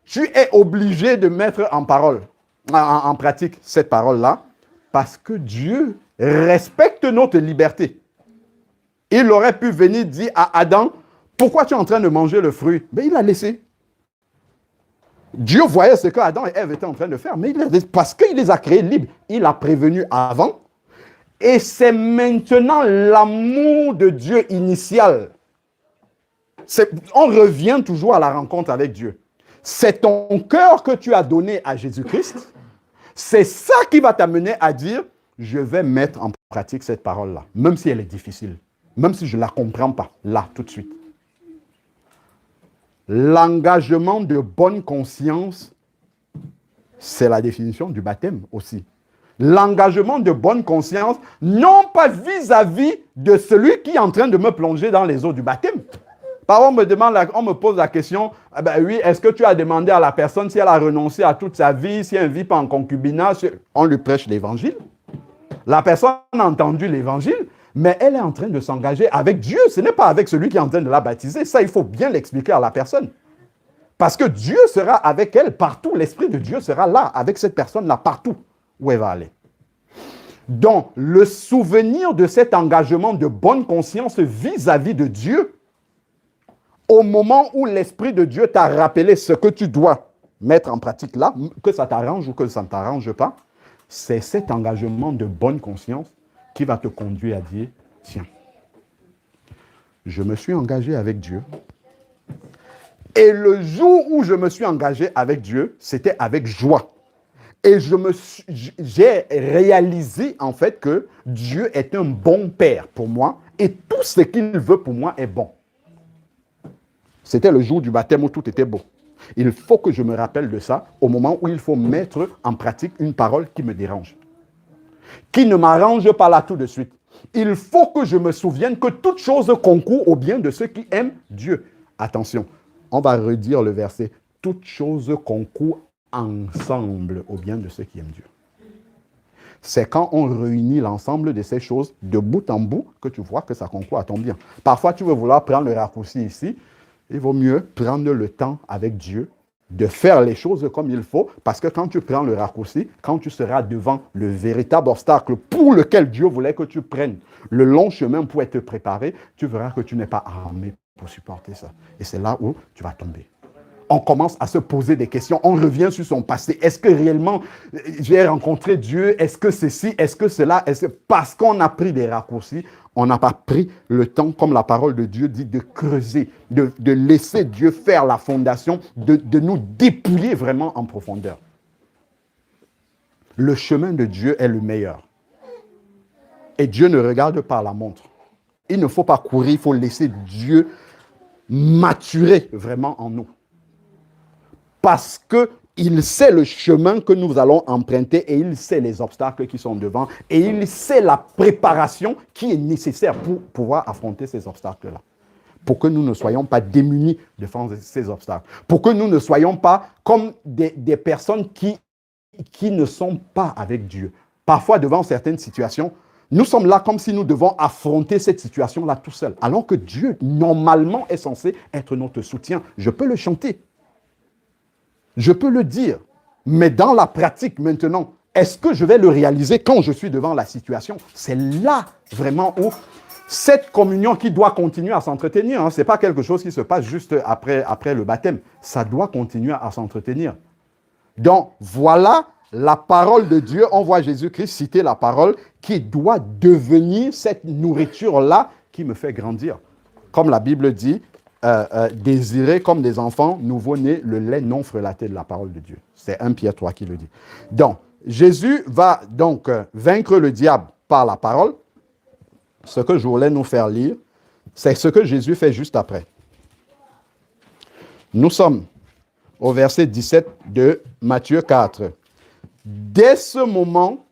tu es obligé de mettre en pratique cette parole-là, parce que Dieu respecte notre liberté. Il aurait pu venir dire à Adam, pourquoi tu es en train de manger le fruit? Mais il a laissé. Dieu voyait ce que Adam et Ève étaient en train de faire, mais parce qu'il les a créés libres, il a prévenu avant. Et c'est maintenant l'amour de Dieu initial. On revient toujours à la rencontre avec Dieu. C'est ton cœur que tu as donné à Jésus-Christ. C'est ça qui va t'amener à dire, je vais mettre en pratique cette parole-là, même si elle est difficile, même si je ne la comprends pas, là, tout de suite. L'engagement de bonne conscience, c'est la définition du baptême aussi. L'engagement de bonne conscience, non pas vis-à-vis de celui qui est en train de me plonger dans les eaux du baptême. Parfois, on me pose la question, ah ben oui, est-ce que tu as demandé à la personne si elle a renoncé à toute sa vie, si elle ne vit pas en concubinage? On lui prêche l'évangile. La personne a entendu l'évangile, mais elle est en train de s'engager avec Dieu. Ce n'est pas avec celui qui est en train de la baptiser. Ça, il faut bien l'expliquer à la personne. Parce que Dieu sera avec elle partout. L'Esprit de Dieu sera là, avec cette personne-là, partout où elle va aller. Donc, le souvenir de cet engagement de bonne conscience vis-à-vis de Dieu, au moment où l'Esprit de Dieu t'a rappelé ce que tu dois mettre en pratique là, que ça t'arrange ou que ça ne t'arrange pas, c'est cet engagement de bonne conscience qui va te conduire à dire, tiens, je me suis engagé avec Dieu. Et le jour où je me suis engagé avec Dieu, c'était avec joie. Et j'ai réalisé en fait que Dieu est un bon père pour moi et tout ce qu'il veut pour moi est bon. C'était le jour du baptême où tout était beau. Il faut que je me rappelle de ça au moment où il faut mettre en pratique une parole qui me dérange, qui ne m'arrange pas là tout de suite. Il faut que je me souvienne que toute chose concourt au bien de ceux qui aiment Dieu. Attention, on va redire le verset. Toute chose concourt ensemble au bien de ceux qui aiment Dieu. C'est quand on réunit l'ensemble de ces choses de bout en bout que tu vois que ça concourt à ton bien. Parfois, tu veux vouloir prendre le raccourci ici. Il vaut mieux prendre le temps avec Dieu de faire les choses comme il faut, parce que quand tu prends le raccourci, quand tu seras devant le véritable obstacle pour lequel Dieu voulait que tu prennes le long chemin pour être préparé, tu verras que tu n'es pas armé pour supporter ça. Et c'est là où tu vas tomber. On commence à se poser des questions, on revient sur son passé. Est-ce que réellement j'ai rencontré Dieu? Est-ce que ceci? Est-ce que cela? Parce qu'on a pris des raccourcis, on n'a pas pris le temps, comme la parole de Dieu dit, de creuser, de laisser Dieu faire la fondation, de nous dépouiller vraiment en profondeur. Le chemin de Dieu est le meilleur. Et Dieu ne regarde pas la montre. Il ne faut pas courir, il faut laisser Dieu maturer vraiment en nous. Parce qu'il sait le chemin que nous allons emprunter et il sait les obstacles qui sont devant et il sait la préparation qui est nécessaire pour pouvoir affronter ces obstacles-là. Pour que nous ne soyons pas démunis devant ces obstacles. Pour que nous ne soyons pas comme des personnes qui ne sont pas avec Dieu. Parfois, devant certaines situations, nous sommes là comme si nous devons affronter cette situation-là tout seul. Alors que Dieu, normalement, est censé être notre soutien. Je peux le chanter. Je peux le dire. Mais dans la pratique maintenant, est-ce que je vais le réaliser quand je suis devant la situation? C'est là vraiment où cette communion qui doit continuer à s'entretenir, ce n'est pas quelque chose qui se passe juste après le baptême. Ça doit continuer à s'entretenir. Donc, voilà la parole de Dieu. On voit Jésus-Christ citer la parole qui doit devenir cette nourriture-là qui me fait grandir. Comme la Bible dit, désirez comme des enfants nouveau-nés le lait non frelaté de la parole de Dieu. C'est 1 Pierre 3 qui le dit. Donc, Jésus va donc vaincre le diable par la parole. Ce que je voulais nous faire lire, c'est ce que Jésus fait juste après. Nous sommes au verset 17 de Matthieu 4. Dès ce moment,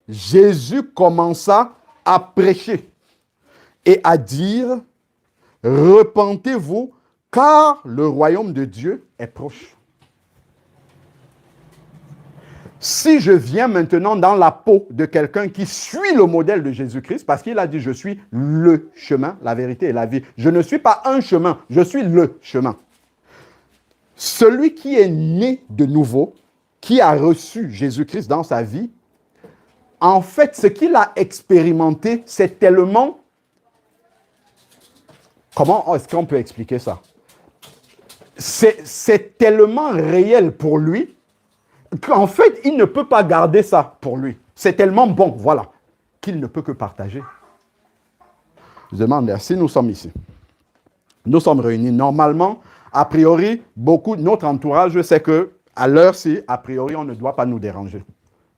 Jésus commença à prêcher et à dire « Repentez-vous, car le royaume de Dieu est proche. » Si je viens maintenant dans la peau de quelqu'un qui suit le modèle de Jésus-Christ, parce qu'il a dit « Je suis le chemin, la vérité et la vie ». Je ne suis pas un chemin, je suis le chemin. Celui qui est né de nouveau, qui a reçu Jésus-Christ dans sa vie, en fait, ce qu'il a expérimenté, c'est tellement... Comment est-ce qu'on peut expliquer ça? C'est tellement réel pour lui qu'en fait, il ne peut pas garder ça pour lui. C'est tellement bon, voilà, qu'il ne peut que partager. Je demande, si nous sommes ici, nous sommes réunis, normalement, a priori, notre entourage sait qu'à l'heure-ci, a priori, on ne doit pas nous déranger.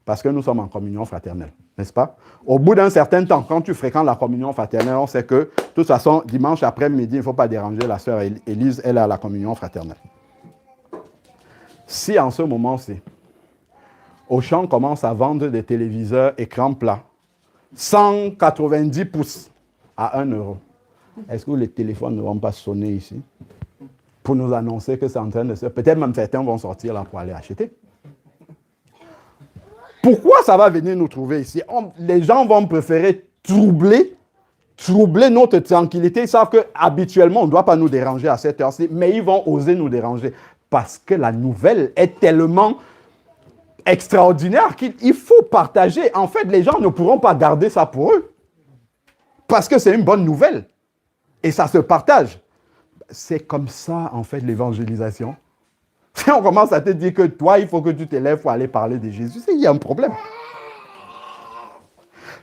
Parce que nous sommes en communion fraternelle, n'est-ce pas? Au bout d'un certain temps, quand tu fréquentes la communion fraternelle, on sait que, de toute façon, dimanche après-midi, il ne faut pas déranger la sœur Élise, elle est à la communion fraternelle. Si en ce moment-ci, Auchan commence à vendre des téléviseurs écran plat, 190 pouces à 1 euro, est-ce que les téléphones ne vont pas sonner ici pour nous annoncer que c'est en train de se... Peut-être même certains vont sortir là pour aller acheter. Pourquoi ça va venir nous trouver ici? Les gens vont préférer troubler notre tranquillité. Ils savent qu'habituellement, on ne doit pas nous déranger à cette heure-ci, mais ils vont oser nous déranger parce que la nouvelle est tellement extraordinaire qu'il faut partager. En fait, les gens ne pourront pas garder ça pour eux parce que c'est une bonne nouvelle et ça se partage. C'est comme ça, en fait, l'évangélisation. Si on commence à te dire que toi, il faut que tu t'élèves pour aller parler de Jésus, il y a un problème.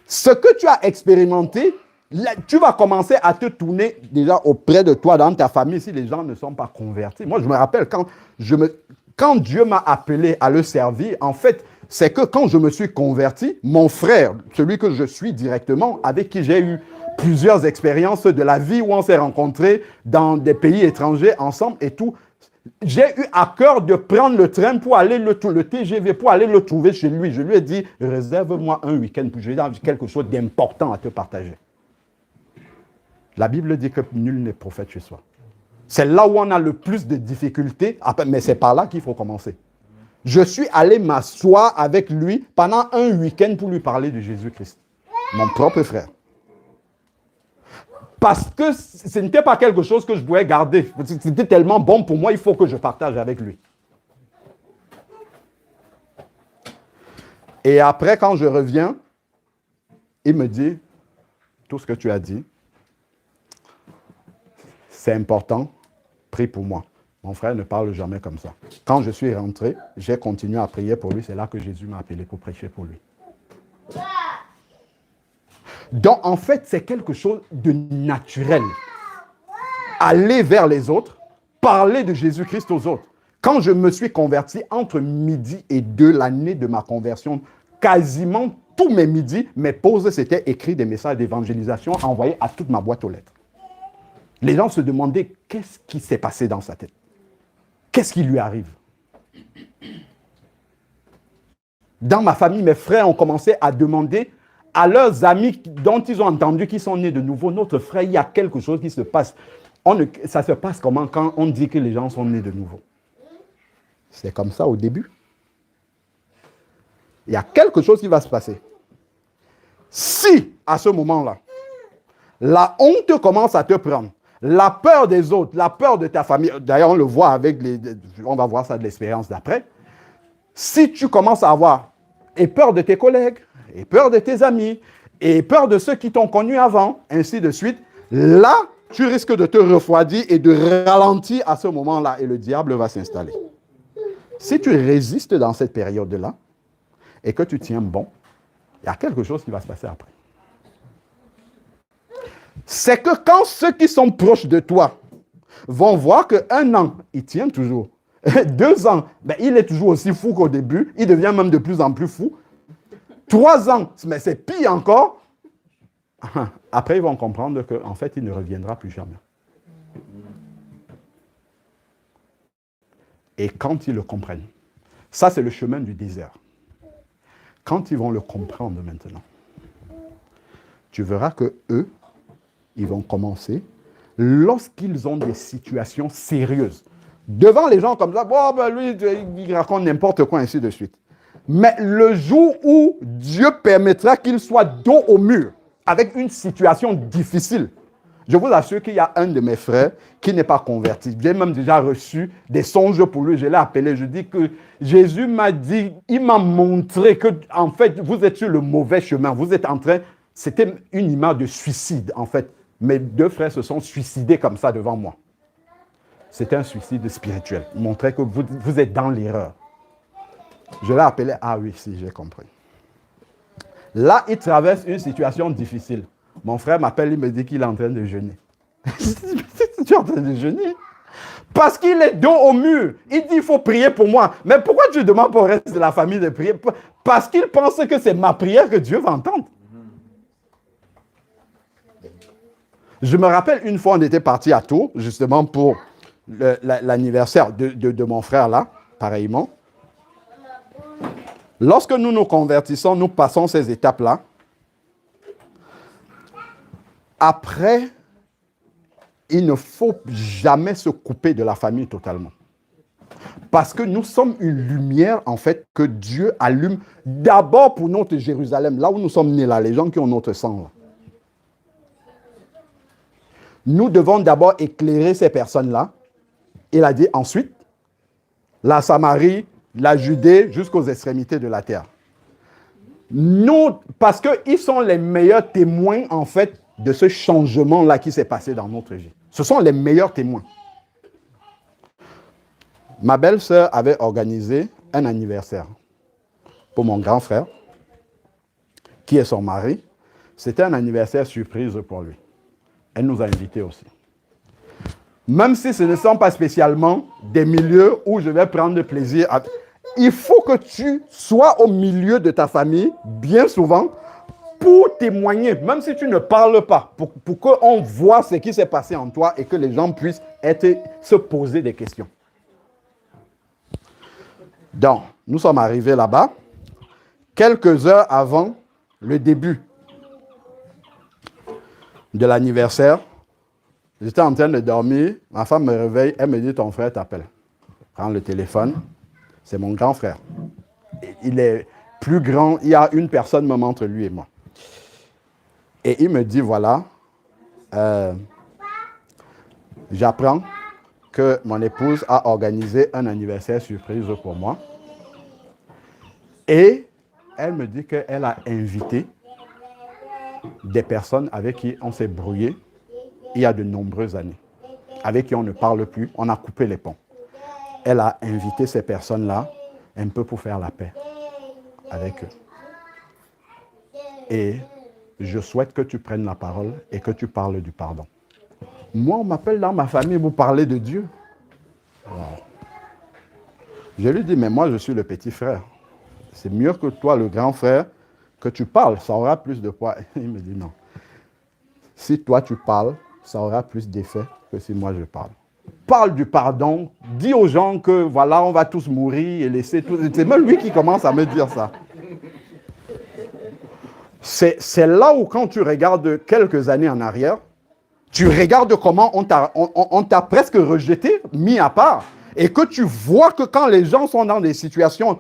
Ce que tu as expérimenté, là, tu vas commencer à te tourner déjà auprès de toi, dans ta famille, si les gens ne sont pas convertis. Moi, je me rappelle, quand Dieu m'a appelé à le servir, en fait, c'est que quand je me suis converti, mon frère, celui que je suis directement, avec qui j'ai eu plusieurs expériences de la vie où on s'est rencontrés dans des pays étrangers ensemble et tout, j'ai eu à cœur de prendre le train pour aller le TGV, pour aller le trouver chez lui. Je lui ai dit, réserve-moi un week-end, pour j'ai quelque chose d'important à te partager. La Bible dit que nul n'est prophète chez soi. C'est là où on a le plus de difficultés, mais c'est par là qu'il faut commencer. Je suis allé m'asseoir avec lui pendant un week-end pour lui parler de Jésus-Christ. Mon propre frère. Parce que ce n'était pas quelque chose que je pouvais garder. C'était tellement bon pour moi, il faut que je partage avec lui. Et après, quand je reviens, il me dit, tout ce que tu as dit, c'est important, prie pour moi. Mon frère ne parle jamais comme ça. Quand je suis rentré, j'ai continué à prier pour lui. C'est là que Jésus m'a appelé pour prêcher pour lui. Donc, en fait, c'est quelque chose de naturel. Aller vers les autres, parler de Jésus-Christ aux autres. Quand je me suis converti, entre midi et 2, l'année de ma conversion, quasiment tous mes midis, mes pauses, c'était écrire des messages d'évangélisation envoyés à toute ma boîte aux lettres. Les gens se demandaient qu'est-ce qui s'est passé dans sa tête. Qu'est-ce qui lui arrive? Dans ma famille, mes frères ont commencé à demander à leurs amis dont ils ont entendu qu'ils sont nés de nouveau, notre frère, il y a quelque chose qui se passe. Ça se passe comment quand on dit que les gens sont nés de nouveau? C'est comme ça au début. Il y a quelque chose qui va se passer. Si, à ce moment-là, la honte commence à te prendre, la peur des autres, la peur de ta famille, d'ailleurs on le voit avec on va voir ça de l'expérience d'après. Si tu commences à avoir peur de tes collègues, et peur de tes amis, et peur de ceux qui t'ont connu avant, ainsi de suite, là, tu risques de te refroidir et de ralentir à ce moment-là, et le diable va s'installer. Si tu résistes dans cette période-là, et que tu tiens bon, il y a quelque chose qui va se passer après. C'est que quand ceux qui sont proches de toi vont voir qu'un an, il tient toujours. 2 ans, ben, il est toujours aussi fou qu'au début. Il devient même de plus en plus fou. 3 ans, mais c'est pire encore. Après, ils vont comprendre qu'en fait, il ne reviendra plus jamais. Et quand ils le comprennent, ça c'est le chemin du désert. Quand ils vont le comprendre maintenant, tu verras que eux, ils vont commencer, lorsqu'ils ont des situations sérieuses, devant les gens comme ça, bon, ben lui, il raconte n'importe quoi, ainsi de suite. Mais le jour où Dieu permettra qu'il soit dos au mur, avec une situation difficile, je vous assure qu'il y a un de mes frères qui n'est pas converti. J'ai même déjà reçu des songes pour lui, je l'ai appelé, je dis que Jésus m'a dit, il m'a montré que, en fait, vous êtes sur le mauvais chemin, vous êtes en train, c'était une image de suicide, en fait. Mes 2 frères se sont suicidés comme ça devant moi. C'était un suicide spirituel. Il montrait que vous êtes dans l'erreur. Je l'ai appelé, ah oui, si, j'ai compris. Là, il traverse une situation difficile. Mon frère m'appelle, il me dit qu'il est en train de jeûner. Tu es en train de jeûner? Parce qu'il est dos au mur. Il dit, il faut prier pour moi. Mais pourquoi tu demandes pour le reste de la famille de prier? Parce qu'il pense que c'est ma prière que Dieu va entendre. Je me rappelle une fois, on était parti à Tours, justement pour l'anniversaire de mon frère là, pareillement. Lorsque nous nous convertissons, nous passons ces étapes-là. Après, il ne faut jamais se couper de la famille totalement. Parce que nous sommes une lumière, en fait, que Dieu allume d'abord pour notre Jérusalem, là où nous sommes nés, là, les gens qui ont notre sang, là. Nous devons d'abord éclairer ces personnes-là. Il a dit ensuite, la Samarie, la Judée, jusqu'aux extrémités de la terre. Nous, parce qu'ils sont les meilleurs témoins, en fait, de ce changement-là qui s'est passé dans notre vie. Ce sont les meilleurs témoins. Ma belle-sœur avait organisé un anniversaire pour mon grand frère, qui est son mari. C'était un anniversaire surprise pour lui. Elle nous a invités aussi. Même si ce ne sont pas spécialement des milieux où je vais prendre plaisir. Il faut que tu sois au milieu de ta famille, bien souvent, pour témoigner, même si tu ne parles pas, pour qu'on voit ce qui s'est passé en toi et que les gens puissent se poser des questions. Donc, nous sommes arrivés là-bas, quelques heures avant le début de l'anniversaire. J'étais en train de dormir, ma femme me réveille, elle me dit, ton frère t'appelle. Je prends le téléphone, c'est mon grand frère. Il est plus grand, il y a une personne même entre lui et moi. Et il me dit, voilà, j'apprends que mon épouse a organisé un anniversaire surprise pour moi. Et elle me dit qu'elle a invité des personnes avec qui on s'est brouillé il y a de nombreuses années, avec qui on ne parle plus, on a coupé les ponts. Elle a invité ces personnes-là un peu pour faire la paix avec eux. Et je souhaite que tu prennes la parole et que tu parles du pardon. Moi, on m'appelle dans ma famille pour parler de Dieu. Wow. Je lui dis, mais moi, je suis le petit frère. C'est mieux que toi, le grand frère, que tu parles, ça aura plus de poids. Il me dit non. Si toi, tu parles, ça aura plus d'effet que si moi, je parle. Parle du pardon, dis aux gens que, voilà, on va tous mourir et laisser tout. C'est même lui qui commence à me dire ça. C'est là où, quand tu regardes quelques années en arrière, tu regardes comment on t'a presque rejeté, mis à part, et que tu vois que quand les gens sont dans des situations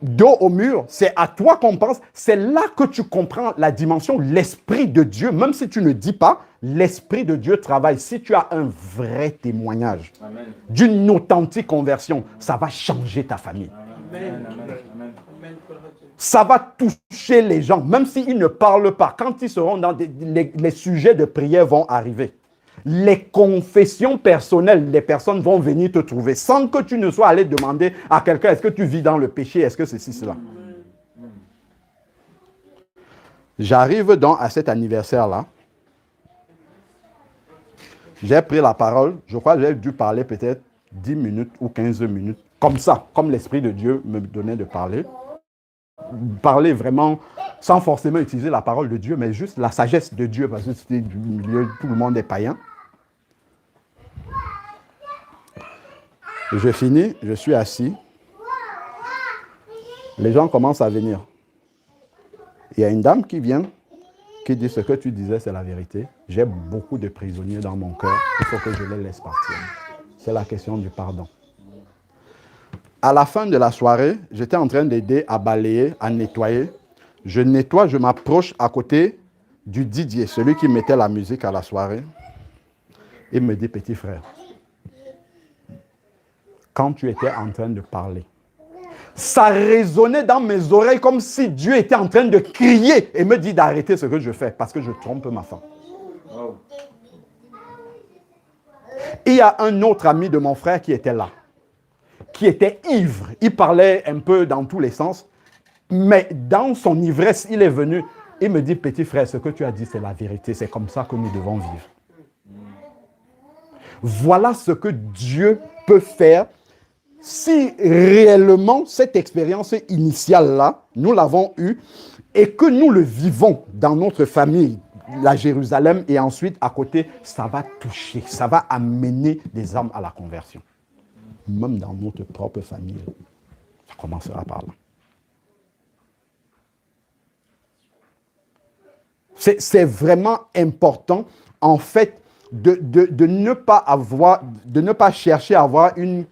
dos au mur, c'est à toi qu'on pense. C'est là que tu comprends la dimension, l'Esprit de Dieu. Même si tu ne dis pas, l'Esprit de Dieu travaille. Si tu as un vrai témoignage d'une authentique conversion, ça va changer ta famille. Amen. Ça va toucher les gens, même s'ils ne parlent pas. Quand ils seront dans les sujets de prière vont arriver. Les confessions personnelles, les personnes vont venir te trouver sans que tu ne sois allé demander à quelqu'un, est-ce que tu vis dans le péché, est-ce que ceci, cela. J'arrive donc à cet anniversaire-là. J'ai pris la parole, je crois que j'ai dû parler peut-être 10 minutes ou 15 minutes, comme ça, comme l'Esprit de Dieu me donnait de parler. Parler vraiment sans forcément utiliser la parole de Dieu, mais juste la sagesse de Dieu, parce que c'était du milieu, tout le monde est païen. Je finis, je suis assis. Les gens commencent à venir. Il y a une dame qui vient, qui dit ce que tu disais, c'est la vérité. J'ai beaucoup de prisonniers dans mon cœur. Il faut que je les laisse partir. C'est la question du pardon. À la fin de la soirée, j'étais en train d'aider à balayer, à nettoyer. Je nettoie, je m'approche à côté du Didier, celui qui mettait la musique à la soirée. Il me dit, petit frère, quand tu étais en train de parler, ça résonnait dans mes oreilles comme si Dieu était en train de crier et me dit d'arrêter ce que je fais parce que je trompe ma femme. Wow. Il y a un autre ami de mon frère qui était là, qui était ivre. Il parlait un peu dans tous les sens, mais dans son ivresse, il est venu. Il me dit, petit frère, ce que tu as dit, c'est la vérité. C'est comme ça que nous devons vivre. Voilà ce que Dieu peut faire si réellement cette expérience initiale-là, nous l'avons eue et que nous le vivons dans notre famille, la Jérusalem, et ensuite à côté, ça va toucher, ça va amener des âmes à la conversion. Même dans notre propre famille, ça commencera par là. C'est vraiment important, en fait, de ne pas chercher à avoir une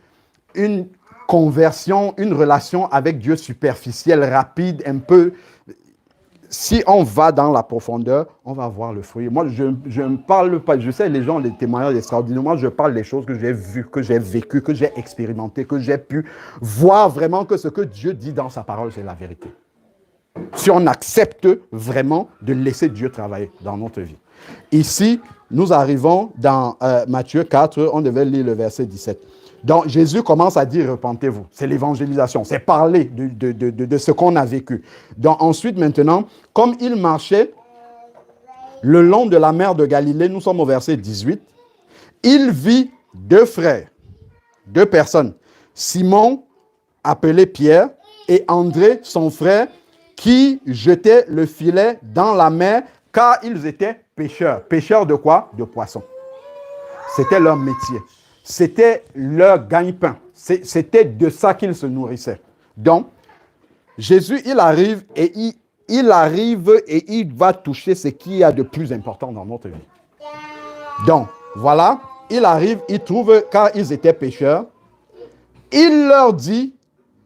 conversion, une relation avec Dieu superficielle, rapide, un peu. Si on va dans la profondeur, on va voir le fruit. Moi, je ne parle pas, je sais, les gens, les témoignages extraordinaires, moi, je parle des choses que j'ai vues, que j'ai vécues, que j'ai expérimentées, que j'ai pu voir vraiment que ce que Dieu dit dans sa parole, c'est la vérité. Si on accepte vraiment de laisser Dieu travailler dans notre vie. Ici, nous arrivons dans Matthieu 4, on devait lire le verset 17. Donc, Jésus commence à dire, repentez-vous. C'est l'évangélisation, c'est parler de ce qu'on a vécu. Donc, ensuite, maintenant, comme il marchait le long de la mer de Galilée, nous sommes au verset 18, il vit deux frères, deux personnes, Simon, appelé Pierre, et André, son frère, qui jetaient le filet dans la mer, car ils étaient pêcheurs. Pêcheurs de quoi? De poissons. C'était leur métier. C'était leur gagne-pain. C'était de ça qu'ils se nourrissaient. Donc, Jésus, il arrive et il va toucher ce qu'il y a de plus important dans notre vie. Donc, voilà, il arrive, il trouve, car ils étaient pécheurs, il leur dit,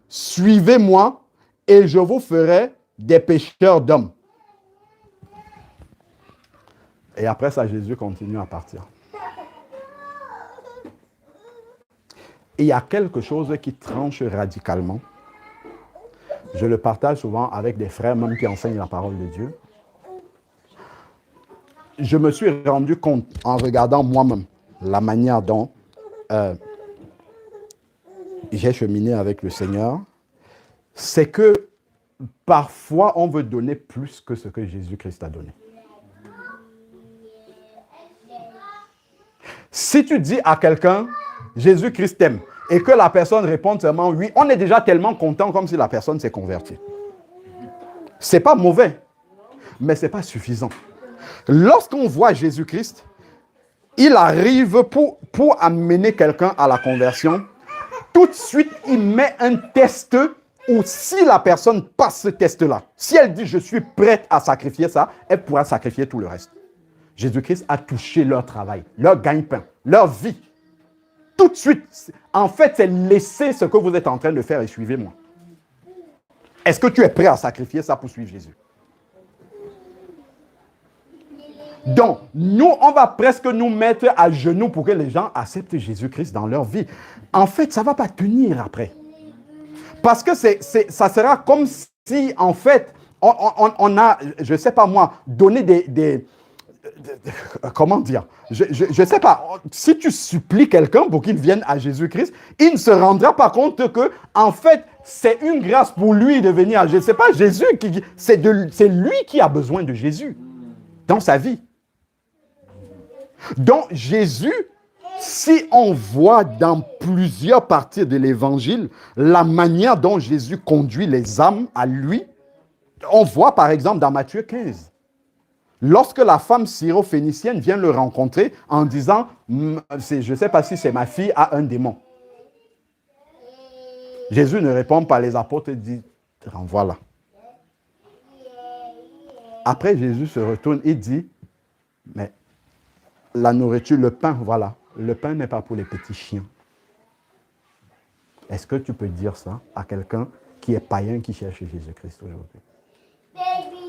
suivez-moi et je vous ferai des pêcheurs d'hommes. Et après ça, Jésus continue à partir. Et il y a quelque chose qui tranche radicalement. Je le partage souvent avec des frères même qui enseignent la parole de Dieu. Je me suis rendu compte en regardant moi-même la manière dont j'ai cheminé avec le Seigneur, c'est que parfois on veut donner plus que ce que Jésus-Christ a donné. Si tu dis à quelqu'un, Jésus-Christ t'aime, et que la personne répond seulement oui, on est déjà tellement content comme si la personne s'est convertie. Ce n'est pas mauvais, mais ce n'est pas suffisant. Lorsqu'on voit Jésus-Christ, il arrive pour amener quelqu'un à la conversion. Tout de suite, il met un test où si la personne passe ce test-là, si elle dit « je suis prête à sacrifier ça », elle pourra sacrifier tout le reste. Jésus-Christ a touché leur travail, leur gagne-pain, leur vie. Tout de suite, en fait, c'est laisser ce que vous êtes en train de faire et suivez-moi. Est-ce que tu es prêt à sacrifier ça pour suivre Jésus? Donc, nous, on va presque nous mettre à genoux pour que les gens acceptent Jésus-Christ dans leur vie. En fait, ça ne va pas tenir après. Parce que ça sera comme si, en fait, on a, je ne sais pas moi, donné comment dire, je ne sais pas, si tu supplies quelqu'un pour qu'il vienne à Jésus-Christ, il ne se rendra pas compte que, en fait, c'est une grâce pour lui de venir à Jésus. Ce n'est pas Jésus, c'est lui qui a besoin de Jésus dans sa vie. Donc, Jésus, si on voit dans plusieurs parties de l'Évangile la manière dont Jésus conduit les âmes à lui, on voit par exemple dans Matthieu 15, lorsque la femme syro-phénicienne vient le rencontrer en disant « Je ne sais pas si c'est ma fille a un démon ». Jésus ne répond pas, les apôtres disent « Renvoie-la ». Après, Jésus se retourne et dit « Mais la nourriture, le pain, voilà. Le pain n'est pas pour les petits chiens. » Est-ce que tu peux dire ça à quelqu'un qui est païen, qui cherche Jésus-Christ aujourd'hui?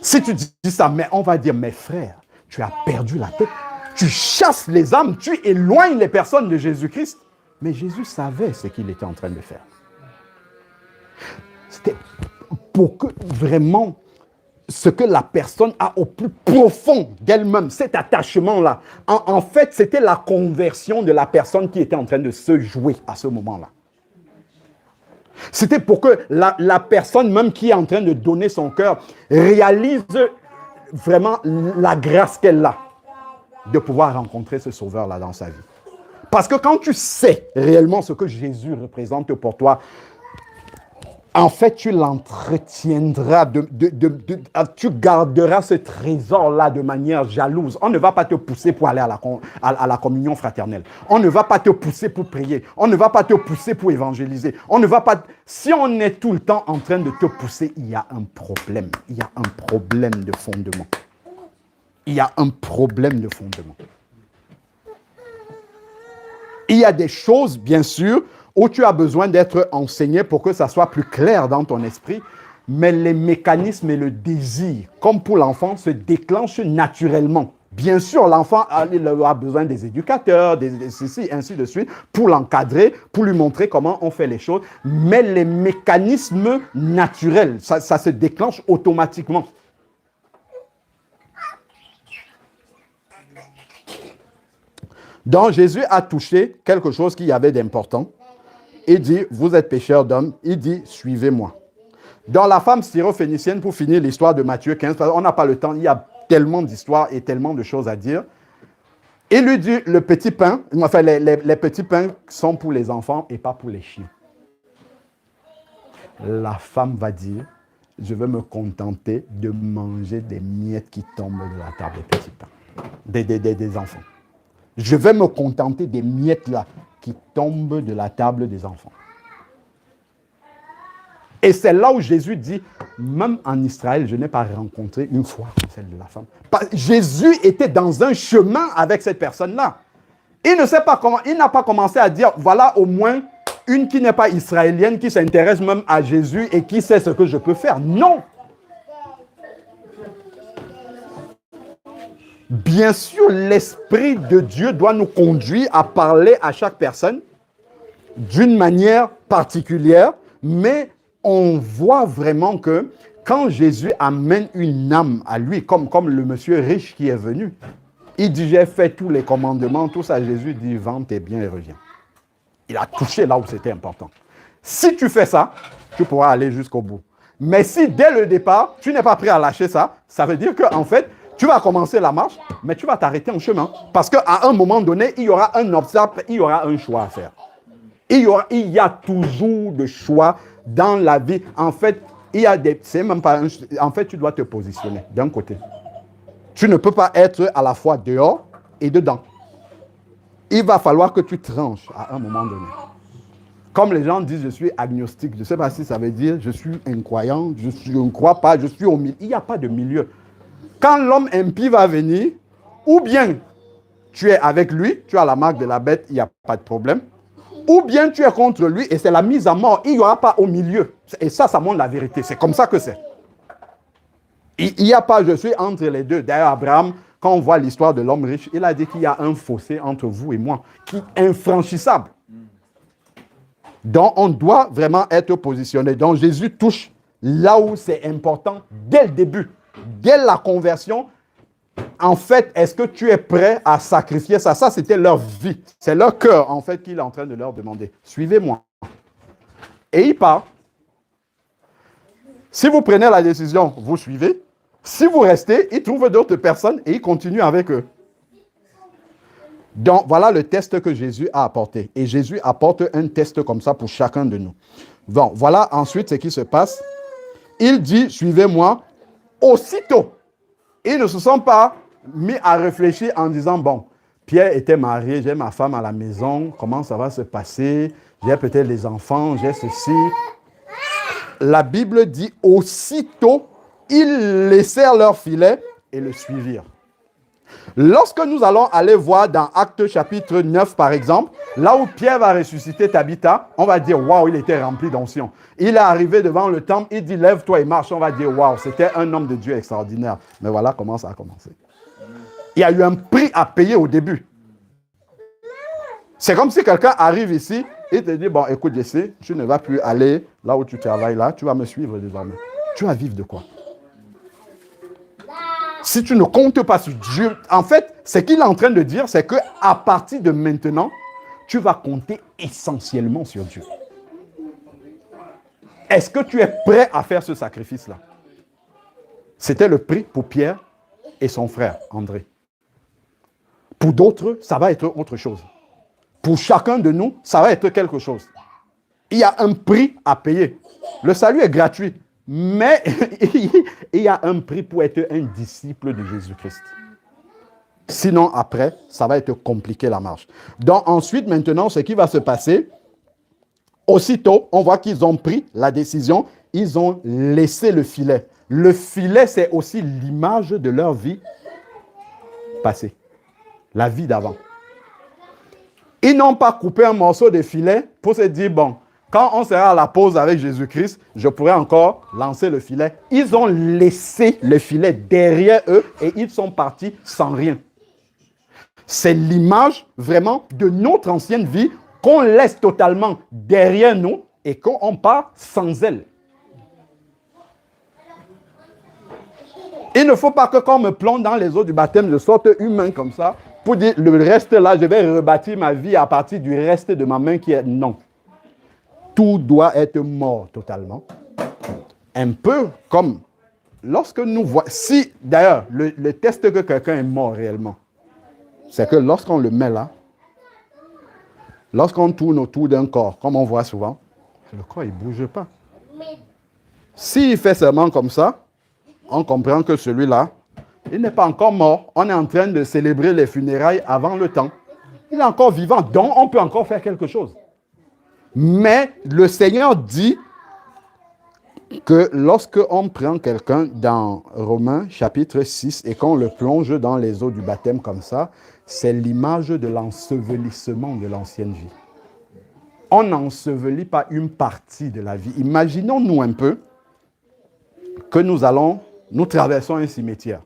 Si tu dis ça, mais on va dire, mes frères, tu as perdu la tête. Tu chasses les âmes, tu éloignes les personnes de Jésus-Christ. Mais Jésus savait ce qu'il était en train de faire. C'était pour que vraiment ce que la personne a au plus profond d'elle-même, cet attachement-là. En fait, c'était la conversion de la personne qui était en train de se jouer à ce moment-là. C'était pour que la personne même qui est en train de donner son cœur réalise vraiment la grâce qu'elle a de pouvoir rencontrer ce sauveur-là dans sa vie. Parce que quand tu sais réellement ce que Jésus représente pour toi, en fait, tu l'entretiendras, tu garderas ce trésor-là de manière jalouse. On ne va pas te pousser pour aller à la communion fraternelle. On ne va pas te pousser pour prier. On ne va pas te pousser pour évangéliser. On ne va pas... Si on est tout le temps en train de te pousser, il y a un problème. Il y a un problème de fondement. Il y a un problème de fondement. Il y a des choses, bien sûr, où tu as besoin d'être enseigné pour que ça soit plus clair dans ton esprit, mais les mécanismes et le désir, comme pour l'enfant, se déclenchent naturellement. Bien sûr, l'enfant a besoin des éducateurs, ceci, ainsi de suite, pour l'encadrer, pour lui montrer comment on fait les choses, mais les mécanismes naturels, ça se déclenche automatiquement. Donc, Jésus a touché quelque chose qu'il y avait d'important. Il dit, vous êtes pécheurs d'hommes. Il dit, suivez-moi. Dans la femme syro-phénicienne, pour finir l'histoire de Matthieu 15, parce qu'on n'a pas le temps, il y a tellement d'histoires et tellement de choses à dire. Il lui dit, le petit pain, enfin les petits pains sont pour les enfants et pas pour les chiens. La femme va dire, je veux me contenter de manger des miettes qui tombent de la table des petits pains, des enfants. Je vais me contenter des miettes là qui tombent de la table des enfants. Et c'est là où Jésus dit, même en Israël, je n'ai pas rencontré une fois celle de la femme. Jésus était dans un chemin avec cette personne-là. Il ne sait pas comment, il n'a pas commencé à dire, voilà au moins une qui n'est pas israélienne, qui s'intéresse même à Jésus et qui sait ce que je peux faire. Non. Bien sûr, l'Esprit de Dieu doit nous conduire à parler à chaque personne d'une manière particulière, mais on voit vraiment que quand Jésus amène une âme à lui, comme le monsieur riche qui est venu, il dit, j'ai fait tous les commandements, tout ça, Jésus dit, vends tes biens et reviens. Il a touché là où c'était important. Si tu fais ça, tu pourras aller jusqu'au bout. Mais si dès le départ, tu n'es pas prêt à lâcher ça, ça veut dire qu'en fait, tu vas commencer la marche, mais tu vas t'arrêter en chemin. Parce qu'à un moment donné, il y aura un obstacle, il y aura un choix à faire. Il y a toujours des choix dans la vie. En fait, c'est même pas en fait, tu dois te positionner d'un côté. Tu ne peux pas être à la fois dehors et dedans. Il va falloir que tu tranches à un moment donné. Comme les gens disent, je suis agnostique. Je ne sais pas si ça veut dire, je suis incroyant, je ne crois pas, je suis au milieu. Il n'y a pas de milieu. Quand l'homme impie va venir, ou bien tu es avec lui, tu as la marque de la bête, il n'y a pas de problème. Ou bien tu es contre lui et c'est la mise à mort. Il n'y aura pas au milieu. Et ça montre la vérité. C'est comme ça que c'est. Il n'y a pas, je suis entre les deux. D'ailleurs, Abraham, quand on voit l'histoire de l'homme riche, il a dit qu'il y a un fossé entre vous et moi qui est infranchissable. Donc, on doit vraiment être positionné. Donc, Jésus touche là où c'est important dès le début, dès la conversion. En fait, est-ce que tu es prêt à sacrifier ça? Ça, c'était leur vie. C'est leur cœur, en fait, qu'il est en train de leur demander. Suivez-moi. Et il part. Si vous prenez la décision, vous suivez. Si vous restez, il trouve d'autres personnes et il continue avec eux. Donc, voilà le test que Jésus a apporté. Et Jésus apporte un test comme ça pour chacun de nous. Bon, voilà ensuite ce qui se passe. Il dit, suivez-moi. Aussitôt, ils ne se sont pas mis à réfléchir en disant, bon, Pierre était marié, j'ai ma femme à la maison, comment ça va se passer? J'ai peut-être les enfants, j'ai ceci. La Bible dit, aussitôt, ils laissèrent leur filet et le suivirent. Lorsque nous allons aller voir dans Actes chapitre 9, par exemple, là où Pierre va ressusciter Tabitha, on va dire, waouh, il était rempli d'onction. Il est arrivé devant le temple, il dit, lève-toi et marche. On va dire, waouh, c'était un homme de Dieu extraordinaire. Mais voilà comment ça a commencé. Il y a eu un prix à payer au début. C'est comme si quelqu'un arrive ici et te dit, bon, écoute, Jesse, tu ne vas plus aller là où tu travailles là, tu vas me suivre désormais. Tu vas vivre de quoi? Si tu ne comptes pas sur Dieu, en fait, ce qu'il est en train de dire, c'est qu'à partir de maintenant, tu vas compter essentiellement sur Dieu. Est-ce que tu es prêt à faire ce sacrifice-là? C'était le prix pour Pierre et son frère, André. Pour d'autres, ça va être autre chose. Pour chacun de nous, ça va être quelque chose. Il y a un prix à payer. Le salut est gratuit. Mais il y a un prix pour être un disciple de Jésus-Christ. Sinon, après, ça va être compliqué la marche. Donc, ensuite, maintenant, ce qui va se passer, aussitôt, on voit qu'ils ont pris la décision, ils ont laissé le filet. Le filet, c'est aussi l'image de leur vie passée, la vie d'avant. Ils n'ont pas coupé un morceau de filet pour se dire, bon, quand on sera à la pause avec Jésus-Christ, je pourrai encore lancer le filet. Ils ont laissé le filet derrière eux et ils sont partis sans rien. C'est l'image vraiment de notre ancienne vie qu'on laisse totalement derrière nous et qu'on part sans elle. Il ne faut pas que quand on me plonge dans les eaux du baptême, je sorte une main comme ça pour dire le reste là, je vais rebâtir ma vie à partir du reste de ma main qui est non. Tout doit être mort totalement. Un peu comme lorsque nous voyons... Si, d'ailleurs, le test que quelqu'un est mort réellement, c'est que lorsqu'on le met là, lorsqu'on tourne autour d'un corps, comme on voit souvent, le corps, il ne bouge pas. S'il fait seulement comme ça, on comprend que celui-là, il n'est pas encore mort. On est en train de célébrer les funérailles avant le temps. Il est encore vivant, donc on peut encore faire quelque chose. Mais le Seigneur dit que lorsque on prend quelqu'un dans Romains chapitre 6 et qu'on le plonge dans les eaux du baptême comme ça, c'est l'image de l'ensevelissement de l'ancienne vie. On n'ensevelit pas une partie de la vie. Imaginons-nous un peu que nous traversons un cimetière.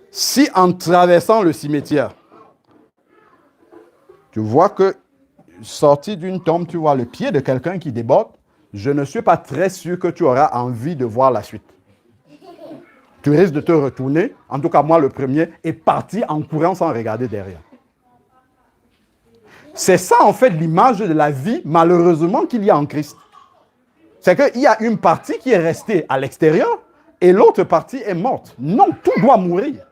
Si en traversant le cimetière, tu vois que sorti d'une tombe, tu vois le pied de quelqu'un qui déborde, je ne suis pas très sûr que tu auras envie de voir la suite. Tu risques de te retourner, en tout cas moi le premier, et partir en courant sans regarder derrière. C'est ça en fait l'image de la vie, malheureusement, qu'il y a en Christ. C'est qu'il y a une partie qui est restée à l'extérieur et l'autre partie est morte. Non, tout doit mourir.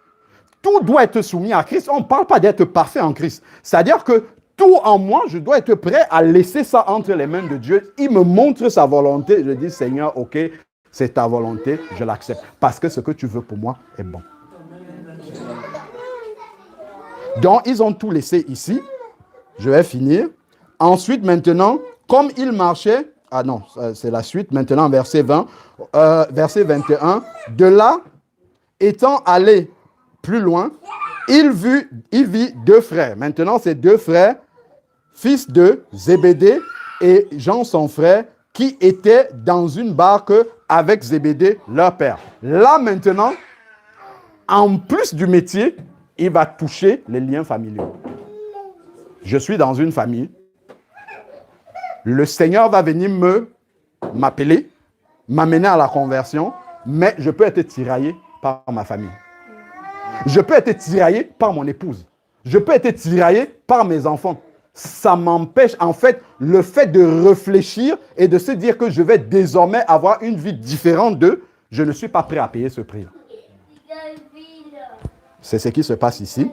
Tout doit être soumis à Christ. On ne parle pas d'être parfait en Christ. C'est-à-dire que tout en moi, je dois être prêt à laisser ça entre les mains de Dieu. Il me montre sa volonté. Je dis, Seigneur, ok, c'est ta volonté, je l'accepte. Parce que ce que tu veux pour moi est bon. Donc, ils ont tout laissé ici. Je vais finir. Ensuite, maintenant, comme ils marchaient, ah non, c'est la suite, maintenant, verset 20, verset 21, de là, étant allé plus loin, il vit deux frères. Maintenant, ces deux frères, fils de Zébédée, et Jean son frère, qui étaient dans une barque avec Zébédée, leur père. Là maintenant, en plus du métier, il va toucher les liens familiaux. Je suis dans une famille. Le Seigneur va venir m'appeler, m'amener à la conversion, mais je peux être tiraillé par ma famille. Je peux être tiraillé par mon épouse. Je peux être tiraillé par mes enfants. Ça m'empêche, en fait, le fait de réfléchir et de se dire que je vais désormais avoir une vie différente d'eux, je ne suis pas prêt à payer ce prix-là. C'est ce qui se passe ici.